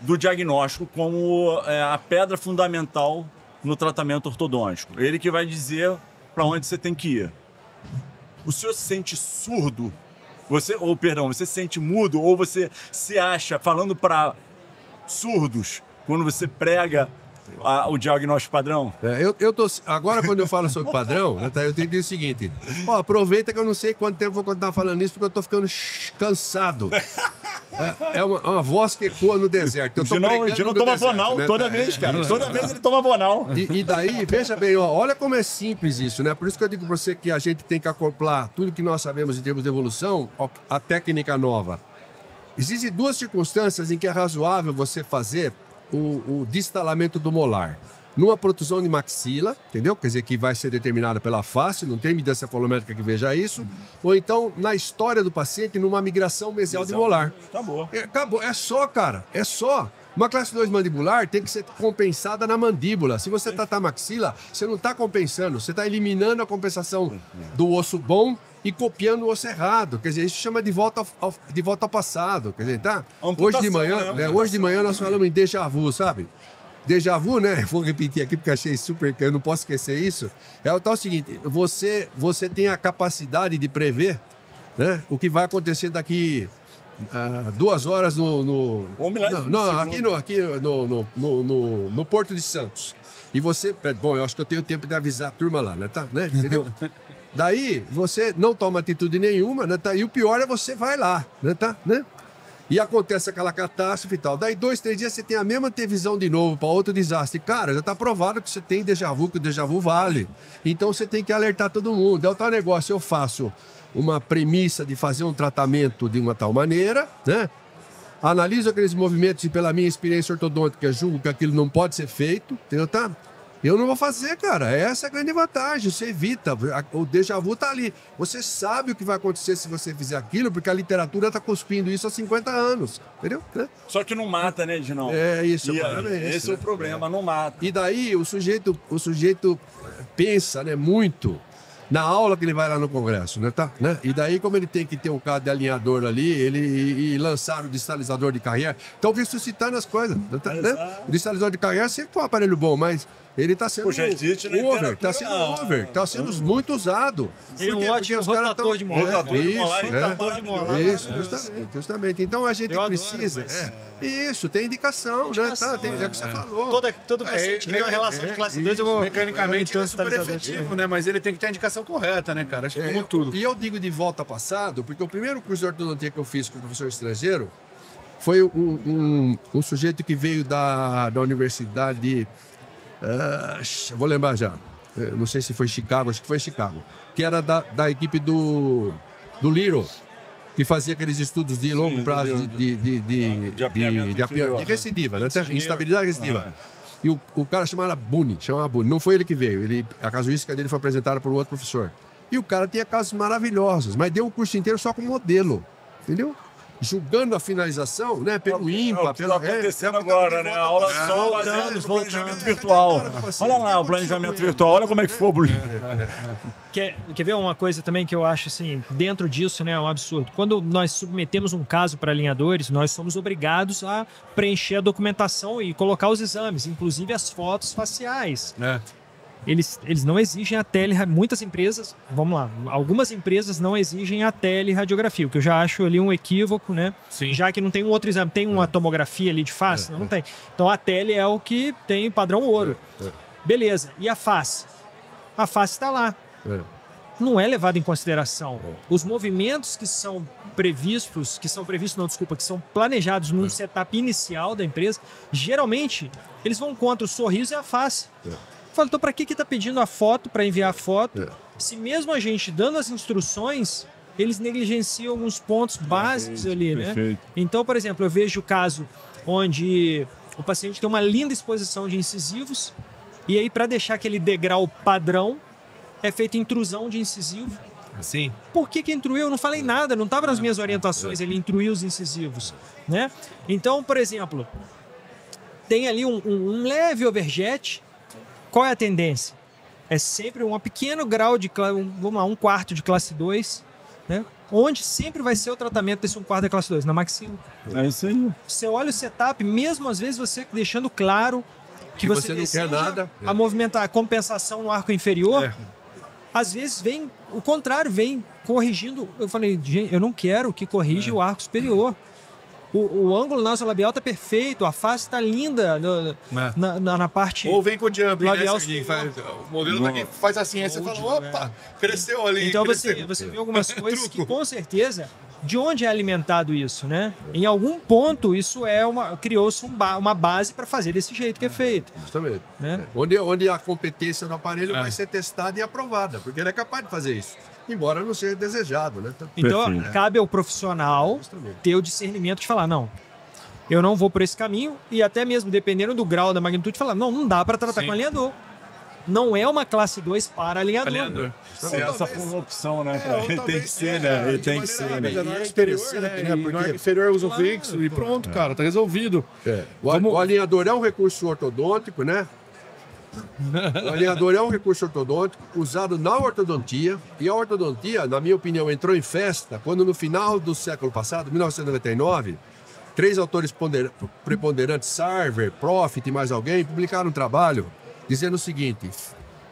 do diagnóstico como a pedra fundamental no tratamento ortodôntico. Ele que vai dizer para onde você tem que ir. O senhor se sente surdo? Você se sente mudo? Ou você se acha falando para surdos quando você prega o diagnóstico padrão? Agora, quando eu falo sobre padrão, eu tenho que dizer o seguinte: aproveita que eu não sei quanto tempo vou continuar falando isso, porque eu tô ficando cansado. É uma voz que ecoa no deserto. Eu tô pregando Edinão no toma deserto, Vonal né? toda vez, cara. Toda vez ele toma Vonal. E daí, veja bem, olha como é simples isso, né? Por isso que eu digo para você que a gente tem que acoplar tudo que nós sabemos em termos de evolução à técnica nova. Existem duas circunstâncias em que é razoável você fazer o distalamento do molar. numa protusão de maxila, entendeu? Quer dizer, que vai ser determinada pela face, não tem medida cefalométrica que veja isso. Ou então, na história do paciente, numa migração mesial de molar. Acabou. Acabou. É só, cara. É só. Uma classe 2 mandibular tem que ser compensada na mandíbula. Se você tratar maxila, você não está compensando. Você está eliminando a compensação do osso bom e copiando o osso errado. Quer dizer, isso chama de volta ao passado. Quer dizer, tá? Hoje de manhã nós falamos em déjà vu, sabe? Déjà vu, né? Vou repetir aqui porque achei super... Eu não posso esquecer isso. É o tal seguinte, você tem a capacidade de prever, né, o que vai acontecer daqui 2 horas no Porto de Santos. E você... Bom, eu acho que eu tenho tempo de avisar a turma lá, né? Tá, né? Entendeu? Daí, você não toma atitude nenhuma, né? Tá? E o pior é você vai lá, né? Tá? Né? E acontece aquela catástrofe e tal. Daí 2, 3 dias você tem a mesma televisão de novo para outro desastre. Cara, já está provado que você tem déjà vu, que o déjà vu vale. Então você tem que alertar todo mundo. É o tal negócio, eu faço uma premissa de fazer um tratamento de uma tal maneira, né? Analiso aqueles movimentos e pela minha experiência ortodôntica julgo que aquilo não pode ser feito, entendeu? Tá? Eu não vou fazer, cara. Essa é a grande vantagem. Você evita. O déjà vu tá ali. Você sabe o que vai acontecer se você fizer aquilo, porque a literatura tá cuspindo isso há 50 anos. Entendeu? Só que não mata, né, Edinão? É isso. Esse é o problema, não mata. E daí o sujeito pensa, né, muito na aula que ele vai lá no congresso, né, tá? Né? E daí, como ele tem que ter um cara de alinhador ali, e lançar o distalizador de carrière, estão ressuscitando as coisas, né? O distalizador de carrière sempre foi um aparelho bom, mas ele está sendo está sendo muito usado. Ele é um ótimo rotator de molar. Justamente. Então a gente precisa... Isso, tem indicação, né? Tá, tem, é o que você falou. Todo paciente tem uma relação de classe 2, eu vou... Mecanicamente é super efetivo, né? Mas ele tem que ter a indicação correta, né, cara? Acho que como tudo. E eu digo de volta ao passado, porque o primeiro curso de ortodontia que eu fiz com o professor estrangeiro foi um sujeito que veio da universidade de... vou lembrar já. Não sei se foi Chicago, acho que foi Chicago. Que era da equipe do Little, que fazia aqueles estudos de longo prazo de recidiva, né? Instabilidade recidiva. E o cara chamava Boone. Não foi ele que veio. A casuística dele foi apresentada por um outro professor. E o cara tinha casos maravilhosos, mas deu um curso inteiro só com modelo. Entendeu? Julgando a finalização, né? Pelo ímpar, pelo... Tá acontecendo agora, né? A aula só voltando, planejamento virtual. Olha lá o planejamento virtual, olha como é que foi. Quer ver uma coisa também que eu acho, assim, dentro disso, né, um absurdo? Quando nós submetemos um caso para alinhadores, nós somos obrigados a preencher a documentação e colocar os exames, inclusive as fotos faciais. Eles não exigem a muitas empresas, vamos lá, algumas empresas não exigem a teleradiografia, o que eu já acho ali um equívoco, né? Sim. Já que não tem um outro exame, tem uma tomografia ali de face? Não tem. Então a tele é o que tem padrão ouro. Beleza, e a face? A face está lá. Não é levado em consideração. Os movimentos que são planejados num setup inicial da empresa, geralmente eles vão contra o sorriso e a face. Fala, então para que está pedindo a foto, para enviar a foto, se mesmo a gente dando as instruções, eles negligenciam alguns pontos básicos ali, né? Perfeito. Então, por exemplo, eu vejo o caso onde o paciente tem uma linda exposição de incisivos e aí para deixar aquele degrau padrão, é feita intrusão de incisivo. Sim. Por que intruiu? Eu não falei nada, não estava nas minhas orientações, ele intruiu os incisivos, né? Então, por exemplo, tem ali um leve overjet. Qual é a tendência? É sempre um pequeno grau de, vamos lá, 1/4 de classe 2, né? Onde sempre vai ser o tratamento desse 1/4 da classe 2, na maxila. É isso aí. Você olha o setup, mesmo às vezes você deixando claro que você não quer nada. A movimentar a compensação no arco inferior, às vezes vem, o contrário, vem corrigindo. Eu falei, gente, eu não quero que corrija o arco superior. O ângulo nasolabial está perfeito, a face está linda na parte. Ou vem com o jump, labial, né? O modelo daqui faz assim, aí você fala, opa, cresceu ali. Então cresceu. você vê algumas coisas que, com certeza, de onde é alimentado isso, né? Em algum ponto, isso criou-se uma base para fazer desse jeito que é feito. Justamente. Né? Onde a competência do aparelho vai ser testada e aprovada, porque ele é capaz de fazer isso. Embora não seja desejado, né? Então, cabe ao profissional ter o discernimento de falar, não, eu não vou por esse caminho, e até mesmo dependendo do grau da magnitude, falar, não dá para tratar Sim. com alinhador. Não é uma classe 2 para alinhador. Se essa for uma opção, né? Ele tem que ser, né? né? Ele tem que ser, né? No arco superior, né? No arco inferior usa o fixo e pronto, cara, tá resolvido. O alinhador é um recurso ortodôntico, né? O alinhador é um recurso ortodôntico usado na ortodontia. E a ortodontia, na minha opinião, entrou em festa quando no final do século passado, 1999, 3 autores preponderantes, Sarver, Profit e mais alguém, publicaram um trabalho dizendo o seguinte: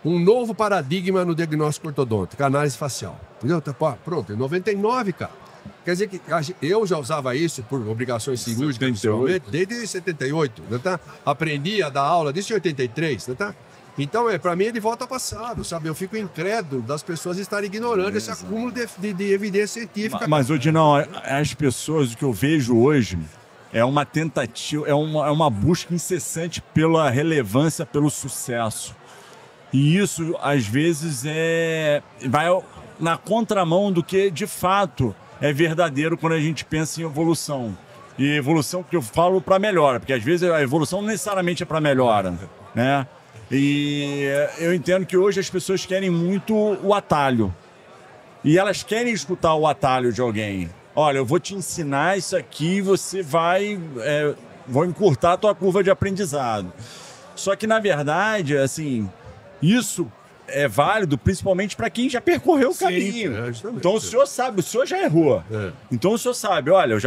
um novo paradigma no diagnóstico ortodôntico, análise facial. Entendeu? Pronto, em 99, cara. Quer dizer que eu já usava isso por obrigações cirúrgicas, principalmente, desde 78, né, tá? Aprendi a dar aula desde 83, né, tá? Então, para mim, é de volta ao passado, sabe? Eu fico incrédulo das pessoas estarem ignorando esse acúmulo de evidência científica. Mas, Odinão, as pessoas, o que eu vejo hoje é uma tentativa, é uma busca incessante pela relevância, pelo sucesso. E isso, às vezes, vai na contramão do que, de fato, é verdadeiro quando a gente pensa em evolução. E evolução que eu falo para melhora, porque às vezes a evolução não necessariamente é para melhora, né? E eu entendo que hoje as pessoas querem muito o atalho. E elas querem escutar o atalho de alguém. Olha, eu vou te ensinar isso aqui e você vou encurtar a tua curva de aprendizado. Só que, na verdade, assim, isso é válido principalmente para quem já percorreu o caminho. Então o senhor sabe, o senhor já errou. Então o senhor sabe, olha, eu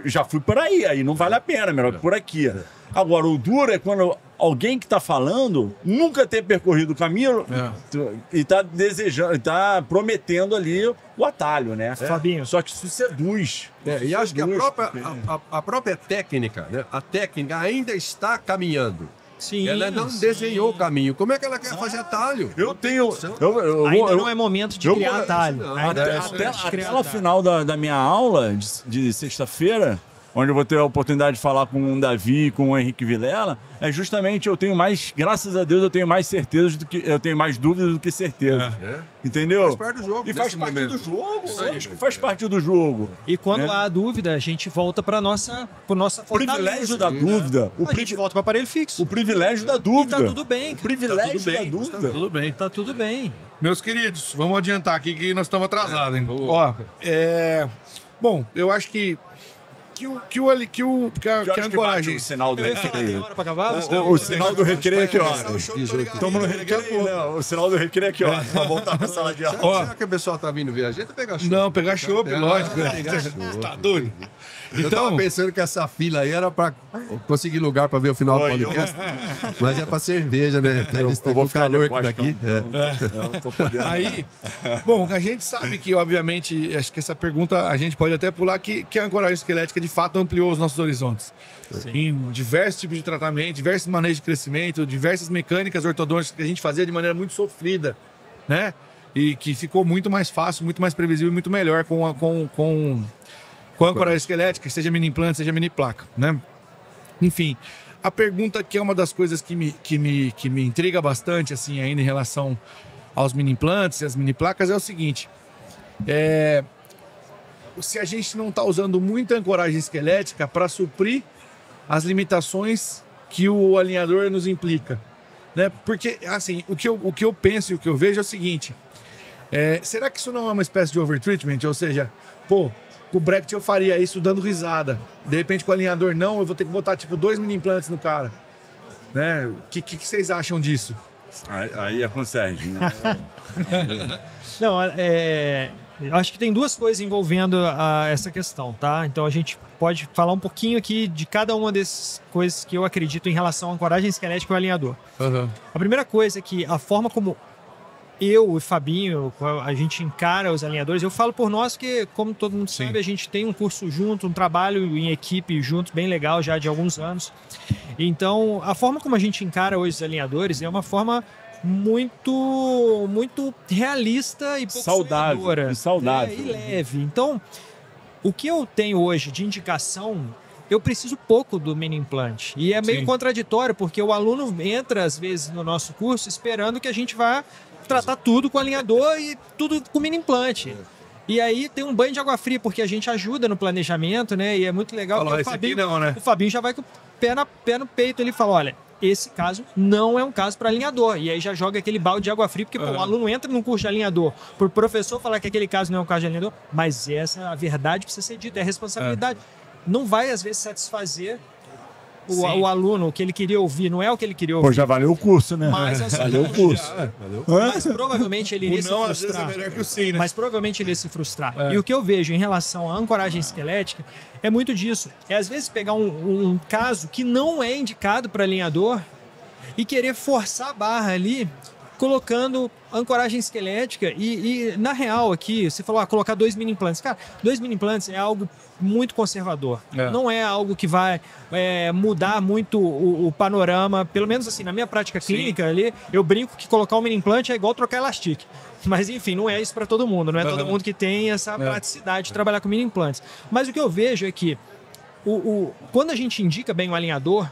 já fui por aí não vale a pena, melhor por aqui. Agora, o duro é quando alguém que está falando nunca ter percorrido o caminho e está desejando, está prometendo ali o atalho, né? Fabinho. Só que isso seduz. E acho que a própria técnica, né? A técnica ainda está caminhando. Sim. Ela não desenhou o caminho. Como é que ela quer fazer atalho? Eu tenho... Ainda não é momento de criar atalho. Até no final da minha aula de sexta-feira, onde eu vou ter a oportunidade de falar com o Davi e com o Henrique Vilela, justamente eu tenho mais, graças a Deus, eu tenho mais certeza eu tenho mais dúvidas do que certeza. Entendeu? Faz parte do jogo. E faz parte do jogo. Faz parte do jogo. E quando há dúvida, a gente volta para nossa privilégio da dúvida. A gente volta para o aparelho fixo. O privilégio da dúvida. E tá tudo bem. O privilégio da dúvida. Tá tudo bem. Tá tudo bem. Meus queridos, vamos adiantar aqui que nós estamos atrasados, hein? Ó, bom, eu acho que a ancoragem. O sinal do recreio. Hora pra acabar? O sinal do recreio aqui, ó. Estamos no recreio. O sinal do recreio aqui, ó. Pra voltar pra sala de aula. Será que o pessoal tá vindo ver a gente ou pegar chopp? Não, pegar chopp, lógico. Tá doido. Eu tava pensando que essa fila aí era pra conseguir lugar pra ver o final do podcast. Mas é pra cerveja, né? Eles estão com calor daqui. Aí, bom, a gente sabe que, obviamente, acho que essa pergunta a gente pode até pular, que a ancoragem esquelética de fato ampliou os nossos horizontes. Em diversos tipos de tratamento, diversos manejos de crescimento, diversas mecânicas ortodônticas que a gente fazia de maneira muito sofrida, né? E que ficou muito mais fácil, muito mais previsível e muito melhor com a ancoragem esquelética, seja mini implante, seja mini placa, né? Enfim, a pergunta que é uma das coisas que me intriga bastante, assim, ainda em relação aos mini implantes e as mini placas é o seguinte: se a gente não está usando muita ancoragem esquelética para suprir as limitações que o alinhador nos implica, né? Porque, assim, o que eu penso e o que eu vejo é o seguinte: será que isso não é uma espécie de overtreatment? Ou seja, com o bracket eu faria isso dando risada. De repente, com o alinhador não, eu vou ter que botar tipo 2 mini implantes no cara. Né? O que vocês acham disso? Aí é com o Sérgio, né? Não, acho que tem duas coisas envolvendo essa questão, tá? Então a gente pode falar um pouquinho aqui de cada uma dessas coisas que eu acredito em relação à ancoragem esquelética e ao alinhador. A primeira coisa é que a forma como eu e o Fabinho, a gente encara os alinhadores, eu falo por nós que, como todo mundo sabe, a gente tem um curso junto, um trabalho em equipe junto, bem legal já de alguns anos. Então, a forma como a gente encara hoje os alinhadores é uma forma muito realista e pouco saudável. E leve. Então, o que eu tenho hoje de indicação, eu preciso pouco do mini implante. E é meio contraditório, porque o aluno entra, às vezes, no nosso curso esperando que a gente vá tratar tudo com alinhador e tudo com mini implante. E aí tem um banho de água fria, porque a gente ajuda no planejamento, né? E é muito legal. Falou, esse aqui não, né? O Fabinho já vai com o pé no peito. Ele fala, olha, esse caso não é um caso para alinhador. E aí já joga aquele balde de água fria, porque pô, o aluno entra num curso de alinhador. Por professor falar que aquele caso não é um caso de alinhador, mas essa, a verdade precisa ser dita, é a responsabilidade. Não vai, às vezes, satisfazer o aluno, o que ele queria ouvir, não é o que ele queria ouvir. Pô, já valeu o curso, né? Mas, valeu o curso. Mas provavelmente ele iria se não, às vezes, frustrar. é melhor que o sim, né? Mas provavelmente ele ia se frustrar. E o que eu vejo em relação à ancoragem esquelética é muito disso. É às vezes pegar um caso que não é indicado para alinhador e querer forçar a barra ali, colocando ancoragem esquelética e na real aqui, você falou, colocar 2 mini implantes. Cara, 2 mini implantes é algo muito conservador. Não é algo que vai mudar muito o panorama, pelo menos assim, na minha prática clínica ali, eu brinco que colocar um mini implante é igual trocar elastique. Mas enfim, não é isso para todo mundo, não é todo mundo que tem essa praticidade de trabalhar com mini implantes. Mas o que eu vejo é que quando a gente indica bem o alinhador,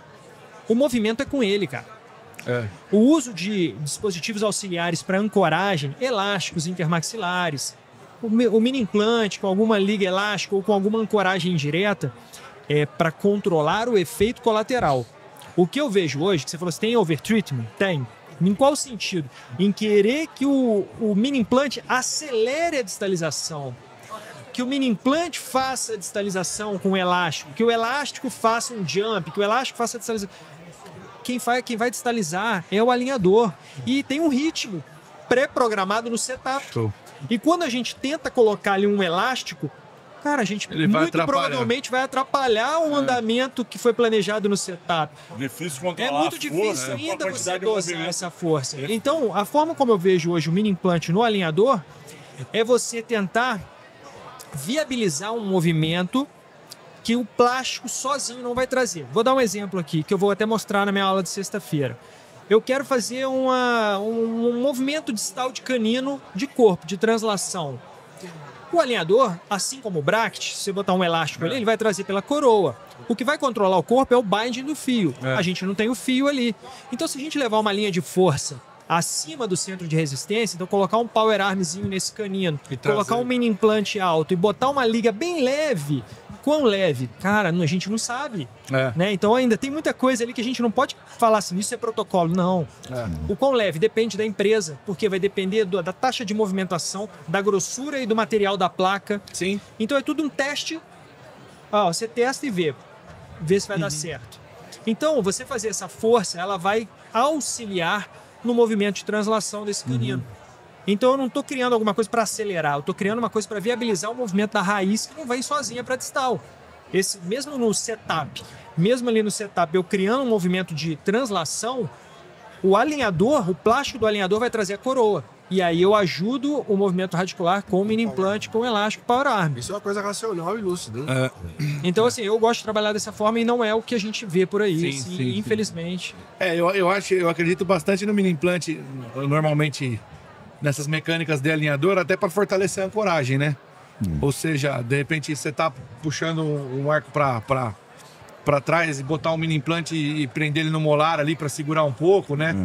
o movimento é com ele, cara. O uso de dispositivos auxiliares para ancoragem, elásticos intermaxilares, o mini implante com alguma liga elástica ou com alguma ancoragem indireta, é para controlar o efeito colateral. O que eu vejo hoje, que você falou, você tem overtreatment? Tem. Em qual sentido? Em querer que o mini implante acelere a distalização. Que o mini implante faça a distalização com o elástico, que o elástico faça um jump, que o elástico faça a distalização. Quem vai distalizar é o alinhador. E tem um ritmo pré-programado no setup. Show. E quando a gente tenta colocar ali um elástico, cara, a gente muito provavelmente vai atrapalhar o andamento que foi planejado no setup. Difícil controlar. É muito difícil ainda você dosar essa força. Então, a forma como eu vejo hoje o mini implante no alinhador é você tentar viabilizar um movimento que o plástico sozinho não vai trazer. Vou dar um exemplo aqui, que eu vou até mostrar na minha aula de sexta-feira. Eu quero fazer um movimento distal de canino de corpo, de translação. O alinhador, assim como o bracket, se você botar um elástico ali, ele vai trazer pela coroa. O que vai controlar o corpo é o binding do fio. A gente não tem o fio ali. Então, se a gente levar uma linha de força acima do centro de resistência, então colocar um power armzinho nesse canino, colocar um mini implante alto e botar uma liga bem leve. Quão leve? Cara, a gente não sabe. Né? Então ainda tem muita coisa ali que a gente não pode falar assim, isso é protocolo. Não. O quão leve depende da empresa, porque vai depender da taxa de movimentação, da grossura e do material da placa. Sim. Então é tudo um teste. Você testa e vê se vai dar certo. Então, você fazer essa força, ela vai auxiliar no movimento de translação desse canino. Então eu não estou criando alguma coisa para acelerar, eu estou criando uma coisa para viabilizar o movimento da raiz que não vem sozinha para distal. Mesmo no setup, mesmo ali no setup, eu criando um movimento de translação, o alinhador, o plástico do alinhador vai trazer a coroa. E aí eu ajudo o movimento radicular com o mini implante, com o elástico power arm. Isso é uma coisa racional e lúcida. Né? Então assim, eu gosto de trabalhar dessa forma e não é o que a gente vê por aí, sim, infelizmente. Eu acredito bastante no mini implante, normalmente nessas mecânicas de alinhador, até para fortalecer a ancoragem, né? Ou seja, de repente você tá puxando um arco para trás e botar um mini implante e prender ele no molar ali para segurar um pouco, né?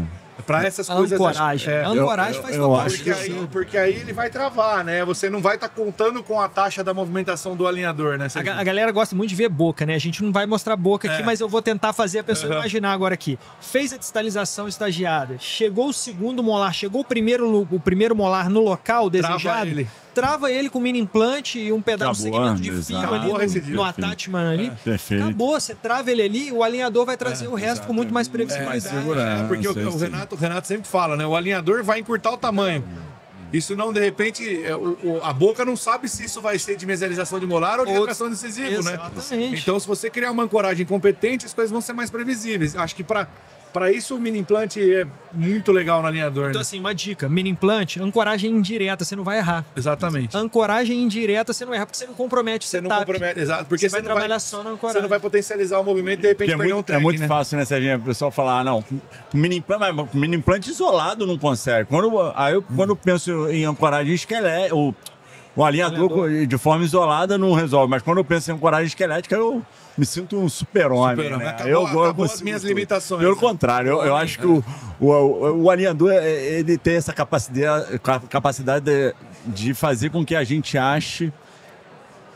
Para essas coisas. A ancoragem faz total sentido. Porque aí ele vai travar, né? Você não vai estar contando com a taxa da movimentação do alinhador, né? A galera gosta muito de ver boca, né? A gente não vai mostrar boca aqui, mas eu vou tentar fazer a pessoa imaginar agora aqui. Fez a distalização estagiada, chegou o segundo molar, chegou o primeiro molar no local desejado. Trava ele com mini implante e um pedaço de segmento de fio ali no attachment ali. Perfeito. Acabou, você trava ele ali, o alinhador vai trazer o resto com muito mais previsibilidade. Porque o Renato sempre fala, né? O alinhador vai encurtar o tamanho. Isso não, de repente, a boca não sabe se isso vai ser de mesialização de molar ou de retração de incisivo, né? Então, se você criar uma ancoragem competente, as coisas vão ser mais previsíveis. Acho que para isso, o mini implante é muito legal no alinhador. Então, né? assim, uma dica: mini implante, ancoragem indireta, você não vai errar. Exatamente. Ancoragem indireta, você não erra, porque você não compromete o setup. Você não compromete, exato. Porque você vai trabalhar só na ancoragem. Você não vai potencializar o movimento e de repente perder um track, é muito né? fácil, né, Serginho? O pessoal falar, não, mini implante isolado não consegue. Quando eu penso em ancoragem esquelética, o alinhador de forma isolada não resolve. Mas quando eu penso em ancoragem esquelética, eu me sinto um super-homem. Né? Acabou as minhas limitações. Pelo contrário, eu acho que o alinhador ele tem essa capacidade de fazer com que a gente ache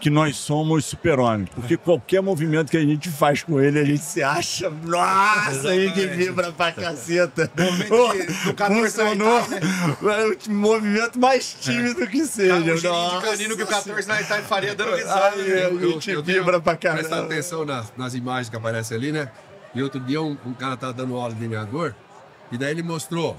que nós somos super-homens. Porque qualquer movimento que a gente faz com ele, a gente se acha, nossa, a gente vibra pra caceta. Funcionou. O movimento mais tímido que seja. O canino que o 14 na Itália faria dando risada. A gente vibra pra caramba. Prestando atenção nas imagens que aparecem ali, né? E outro dia um cara tava dando aula de lineador, e daí ele mostrou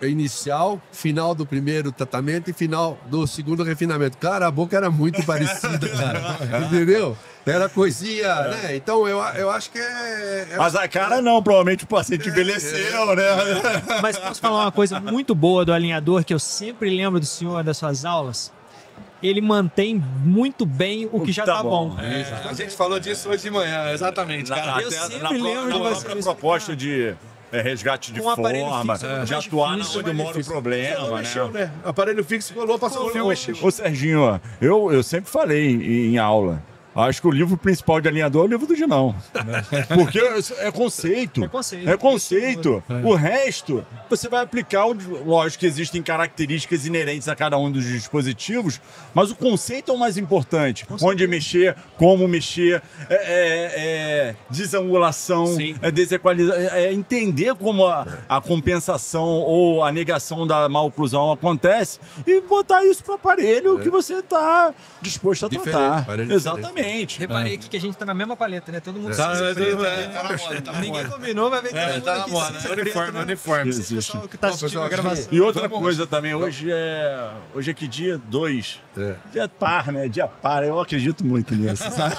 inicial, final do primeiro tratamento e final do segundo refinamento. Cara, a boca era muito parecida, cara. Entendeu? Era coisinha, né? Então eu acho que Mas a cara não, provavelmente o paciente envelheceu, né? Mas posso falar uma coisa muito boa do alinhador, que eu sempre lembro do senhor das suas aulas? Ele mantém muito bem o que já tá bom. A gente falou disso hoje de manhã, exatamente, cara. Eu sempre lembro de na vocês. proposta de resgate de Com aparelho forma, fixo, de atuar onde mora o problema, Mexeu, né? né? Aparelho fixo colou, passou o fio, mexeu. Ô Serginho, ó, eu sempre falei em aula, acho que o livro principal de alinhador é o livro do Ginão. Porque é conceito. É conceito. O resto, você vai aplicar, lógico que existem características inerentes a cada um dos dispositivos, mas o conceito é o mais importante. Onde mexer, como mexer, desangulação, desequalização, entender como a compensação ou a negação da maloclusão acontece e botar isso para o aparelho que você está disposto a tratar. Exatamente. Reparei aqui que a gente tá na mesma paleta, né? Todo mundo Tá na moda. Ninguém combinou, vai ver que todo Tá mundo na aqui moda. se Uniforme, uniforme. Existe. pessoal que tá assistindo a gravação. E outra coisa também, hoje é que dia? 2. Dia par, né? Dia par, eu acredito muito nisso, sabe?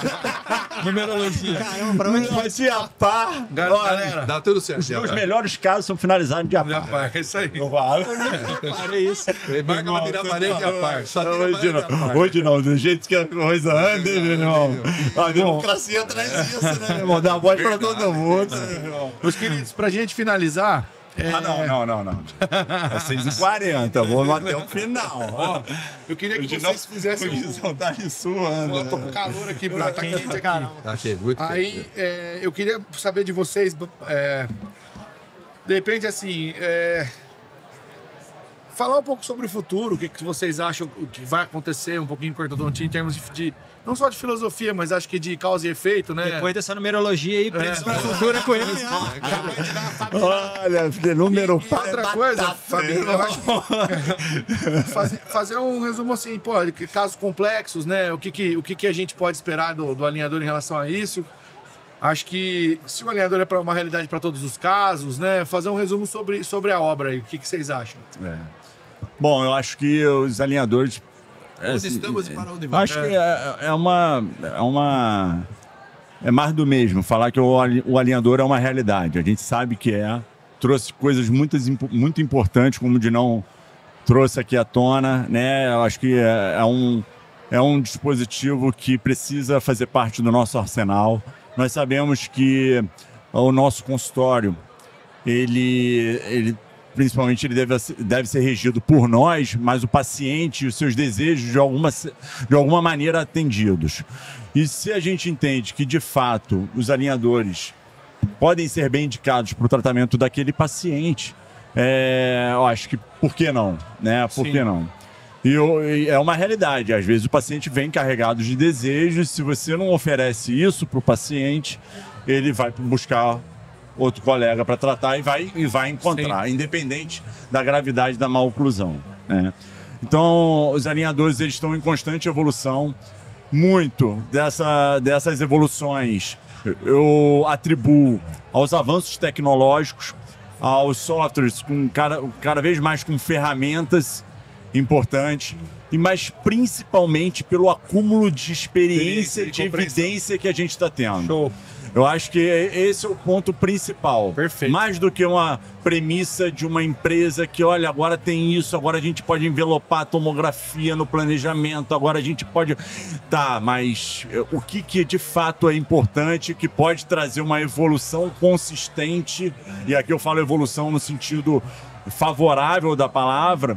Numerologia. Caramba, pra onde vai? Mas dia par, Galera, dá tudo certo. os melhores casos são finalizados em dia par. é isso aí. Não vale. Para isso. Marca pra virar parede a par. Só tira a parede a par. Hoje não, do jeito que a coisa anda, meu irmão. A democracia traz isso, né, meu irmão? Dá voz pra todo mundo, meu irmão. Meus queridos, pra gente finalizar... Não. É 6h40, vamos até o final. Eu queria que vocês fizessem um... Tá suando. Eu tô com calor aqui, Bruno. Tá quente aqui. Tá aqui, muito Aí, eu queria saber de vocês, de repente, assim, falar um pouco sobre o futuro, o que vocês acham que vai acontecer um pouquinho com a ortodontia em termos de não só de filosofia, mas acho que de causa e efeito, né? Depois dessa numerologia aí, previsão futura com ele. Olha, número Outra coisa, Fabinho, eu acho que fazer um resumo assim, pô, casos complexos, né? O que a gente pode esperar do alinhador em relação a isso? Acho que se o alinhador é para uma realidade para todos os casos, né? Fazer um resumo sobre a obra aí. O que vocês acham? Bom, eu acho que os alinhadores... Onde estamos e para onde vamos? Acho que é mais do mesmo, falar que o alinhador é uma realidade. A gente sabe que trouxe coisas muito importantes, como o Dinão trouxe aqui à tona, né? Eu acho que é um dispositivo que precisa fazer parte do nosso arsenal. Nós sabemos que o nosso consultório, principalmente ele deve ser regido por nós, mas o paciente e os seus desejos de alguma maneira atendidos. E se a gente entende que, de fato, os alinhadores podem ser bem indicados para o tratamento daquele paciente, eu acho que por que não? Né? Por que não? E é uma realidade. Às vezes o paciente vem carregado de desejos, se você não oferece isso para o paciente, ele vai buscar outro colega para tratar e vai encontrar, independente da gravidade da maloclusão, né? Então, os alinhadores eles estão em constante evolução. Muito dessas evoluções eu atribuo aos avanços tecnológicos, aos softwares cada vez mais com ferramentas importantes, mas principalmente pelo acúmulo de experiência, de evidência que a gente está tendo. Show. Eu acho que esse é o ponto principal. Perfeito. Mais do que uma premissa de uma empresa que, olha, agora tem isso, agora a gente pode envelopar a tomografia no planejamento, agora a gente pode... Tá, mas o que de fato é importante, que pode trazer uma evolução consistente, e aqui eu falo evolução no sentido favorável da palavra,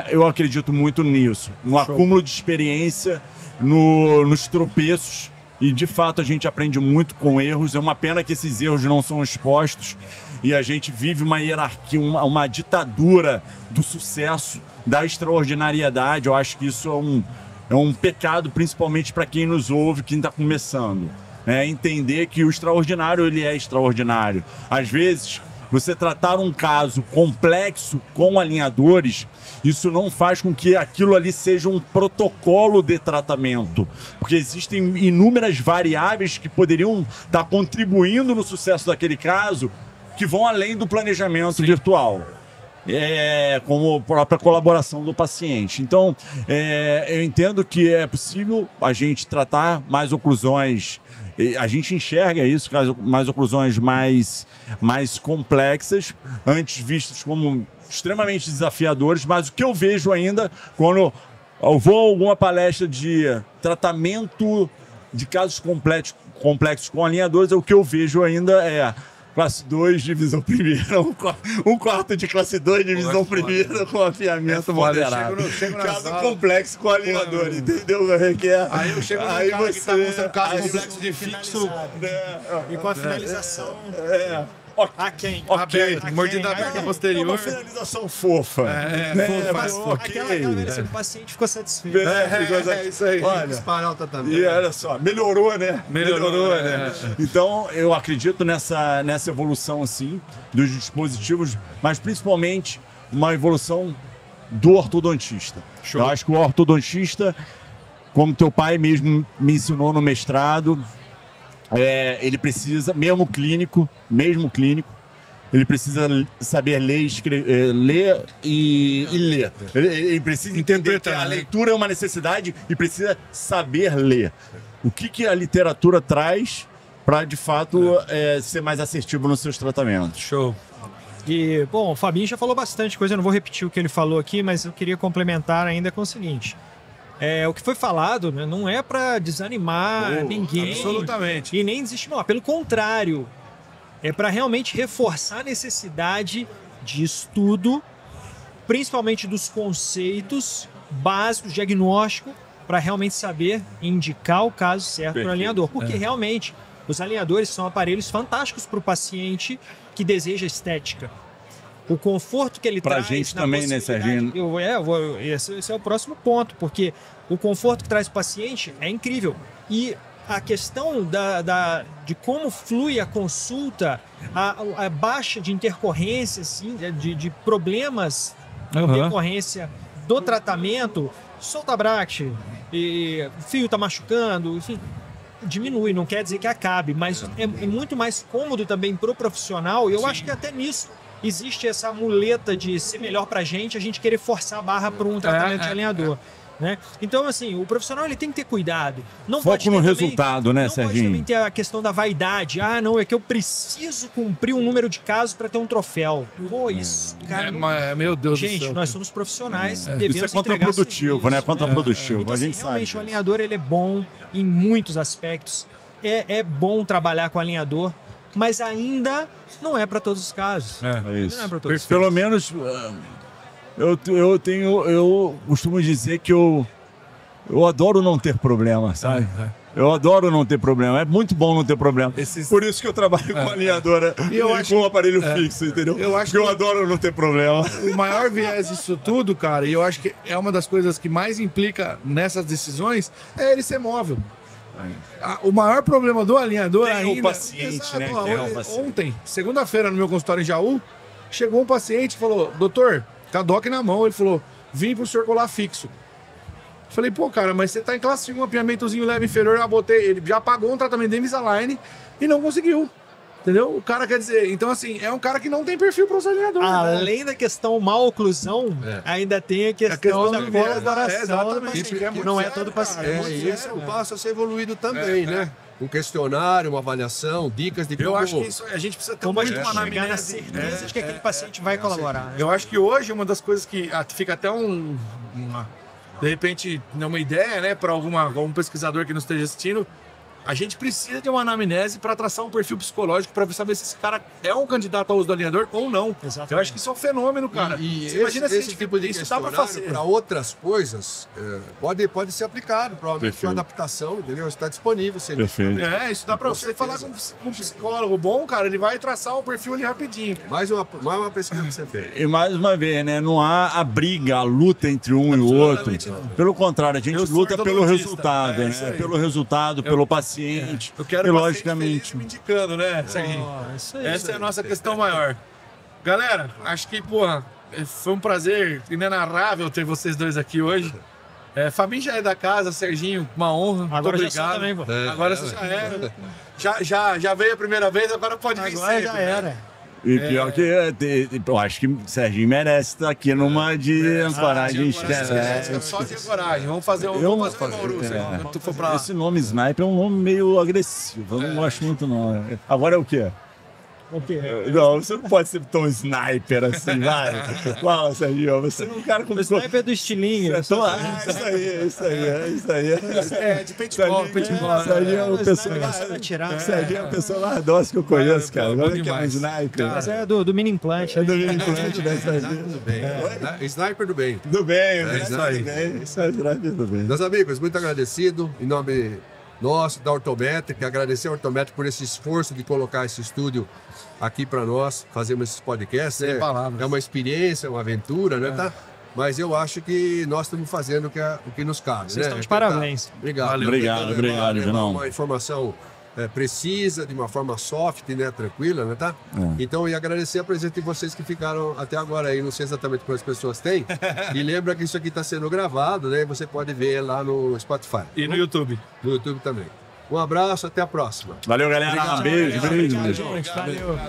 eu acredito muito nisso. No acúmulo de experiência, nos tropeços. E, de fato, a gente aprende muito com erros. É uma pena que esses erros não são expostos. e a gente vive uma hierarquia, uma ditadura do sucesso, da extraordinariedade. Eu acho que isso é um pecado, principalmente para quem nos ouve, quem está começando. Entender que o extraordinário, ele é extraordinário. Às vezes, você tratar um caso complexo com alinhadores, isso não faz com que aquilo ali seja um protocolo de tratamento, porque existem inúmeras variáveis que poderiam estar contribuindo no sucesso daquele caso, que vão além do planejamento virtual. Como a própria colaboração do paciente. Então, eu entendo que é possível a gente tratar mais oclusões, a gente enxerga isso, mais oclusões mais complexas, antes vistas como extremamente desafiadores, mas o que eu vejo ainda, quando eu vou a alguma palestra de tratamento de casos complexos com alinhadores, o que eu vejo ainda é classe 2, divisão primeira, um quarto de classe 2, divisão primeira, com afiamento moderado. Caso complexo com alinhador, entendeu? Aí eu chego no cara que tá mostrando caso complexo de fixo. E com a finalização... Ok. Mordida aberta posterior. Uma finalização fofa. Aquela versão do paciente ficou satisfeito. Isso aí. Olha, e olha só, melhorou, né? Então, eu acredito nessa evolução, assim, dos dispositivos, mas principalmente uma evolução do ortodontista. Show. Eu acho que o ortodontista, como teu pai mesmo me ensinou no mestrado, ele precisa, mesmo clínico, ele precisa saber ler, ler e ler. Ele precisa entender que a leitura é uma necessidade e precisa saber ler. O que a literatura traz para, de fato, ser mais assertivo nos seus tratamentos. Show. E, bom, o Fabinho já falou bastante coisa, eu não vou repetir o que ele falou aqui, mas eu queria complementar ainda com o seguinte. O que foi falado, né, não é para desanimar ninguém. Absolutamente. E nem desestimar. Pelo contrário, é para realmente reforçar a necessidade de estudo, principalmente dos conceitos básicos, diagnóstico, para realmente saber indicar o caso certo para o alinhador. Porque realmente os alinhadores são aparelhos fantásticos para o paciente que deseja estética. O conforto que ele traz... Pra gente também, né, Serginho? Esse é o próximo ponto, porque o conforto que traz o paciente é incrível. E a questão de como flui a consulta, a baixa de intercorrências, de problemas de decorrência do tratamento, solta bract, fio está machucando, enfim, diminui, não quer dizer que acabe, mas é muito mais cômodo também para o profissional, e eu acho que até nisso existe essa muleta de ser melhor para a gente querer forçar a barra para um tratamento de alinhador. Né? Então, assim, o profissional ele tem que ter cuidado. Não Foco pode no também, resultado, né, Serginho? Pode também ter a questão da vaidade. Não, é que eu preciso cumprir um número de casos para ter um troféu. Pô, isso, cara. Meu Deus do céu. Gente, nós somos profissionais. Isso é contraprodutivo, né? Contraprodutivo. Então, a gente assim, realmente, sabe. o alinhador ele é bom em muitos aspectos. É bom trabalhar com alinhador, mas ainda não é para todos os casos. É isso. Não é para todos os casos. Pelo menos eu costumo dizer que eu adoro não ter problema, sabe? Eu adoro não ter problema. É muito bom não ter problema. Por isso que eu trabalho com alinhadora e com um aparelho fixo, entendeu? Porque eu adoro não ter problema. O maior viés disso tudo, cara, e eu acho que é uma das coisas que mais implica nessas decisões, é ele ser móvel. O maior problema do alinhador ainda... o paciente, né? Ontem, segunda-feira, no meu consultório em Jaú, chegou um paciente e falou, doutor, cadoc na mão, ele falou, vim pro senhor colar fixo. Falei, pô, cara, mas você tá em classe 1, um apiamentozinho leve inferior, ele já pagou um tratamento de Invisalign e não conseguiu. Entendeu? O cara quer dizer, então assim, é um cara que não tem perfil para o alinhador. Além da questão mal oclusão, ainda tem a questão da colaboração. Exatamente. Não é todo paciente. Isso passa a ser evoluído também, né? Um questionário, uma avaliação, dicas de como... Eu acho que isso, a gente precisa ter como muito uma chegar na certeza de que aquele paciente vai colaborar. Né? Eu acho que hoje uma das coisas que fica até de repente, uma ideia, né, para algum pesquisador que nos esteja assistindo, a gente precisa de uma anamnese para traçar um perfil psicológico para saber se esse cara é um candidato ao uso do alinhador ou não. Exatamente. Eu acho que isso é um fenômeno, cara. E Você imagina se esse tipo de isso dá para questionário, fazer. para outras coisas, pode ser aplicado, provavelmente Perfeito. uma adaptação, entendeu? Está disponível. Você Perfeito. Isso dá para você falar com um psicólogo bom, cara, ele vai traçar o perfil ali rapidinho. Mais uma pesquisa que você fez. E mais uma vez, né? Não há a briga, a luta entre um e o outro. Absolutamente não. Pelo contrário, a gente Eu sou luta pelo ortodontista, resultado, isso né? aí. Pelo resultado, pelo paciente. Eu quero e o paciente logicamente. feliz me indicando, né, Serginho? Isso aí. Essa é a nossa questão maior. Galera, acho que, porra, foi um prazer inenarrável ter vocês dois aqui hoje. Fabinho já é da casa, Serginho, uma honra. Muito Agora já obrigado. sou também, pô. Agora você já é. Já veio a primeira vez, agora pode vir Agora sempre. já era. E pior que eu acho que o Serginho merece estar aqui numa de ancoragem esquece. Só de coragem. Vamos fazer um Bauru, Serginho. Tu for pra lá. Esse nome Sniper é um nome meio agressivo. Eu não gosto muito, não. Agora é o quê? O quê? Não, você não pode ser tão sniper assim, vai. Fala, Serginho, você é um cara com... O sniper do estilinho. Isso aí. De paintball, paintball. Serginho é uma pessoa... Atirar. Serginho é a pessoa mais dócil que eu conheço, cara. bom Agora que é um demais. sniper. Mas é do mini implant. É do mini implante, né, Serginho? Tudo bem. Sniper do bem. Do bem, né? isso aí. Isso aí, sniper do bem. Meus amigos, muito agradecido. Em nome nosso, da Ortometric, agradecer a Ortometric por esse esforço de colocar esse estúdio aqui para nós, fazermos esses podcasts. Sem palavras. É uma experiência, uma aventura, né? Tá? Mas eu acho que nós estamos fazendo o que nos cabe. Vocês né? estão de parabéns. Obrigado. Valeu. Obrigado, levar Vinão. uma informação precisa, de uma forma soft, né? Tranquila, né? Tá? Então, e agradecer a presença de vocês que ficaram até agora aí. Não sei exatamente quantas pessoas têm. E lembra que isso aqui está sendo gravado, né? Você pode ver lá no Spotify. E no YouTube. No YouTube também. Um abraço, até a próxima. Valeu, galera. Beijo, beijo. Valeu.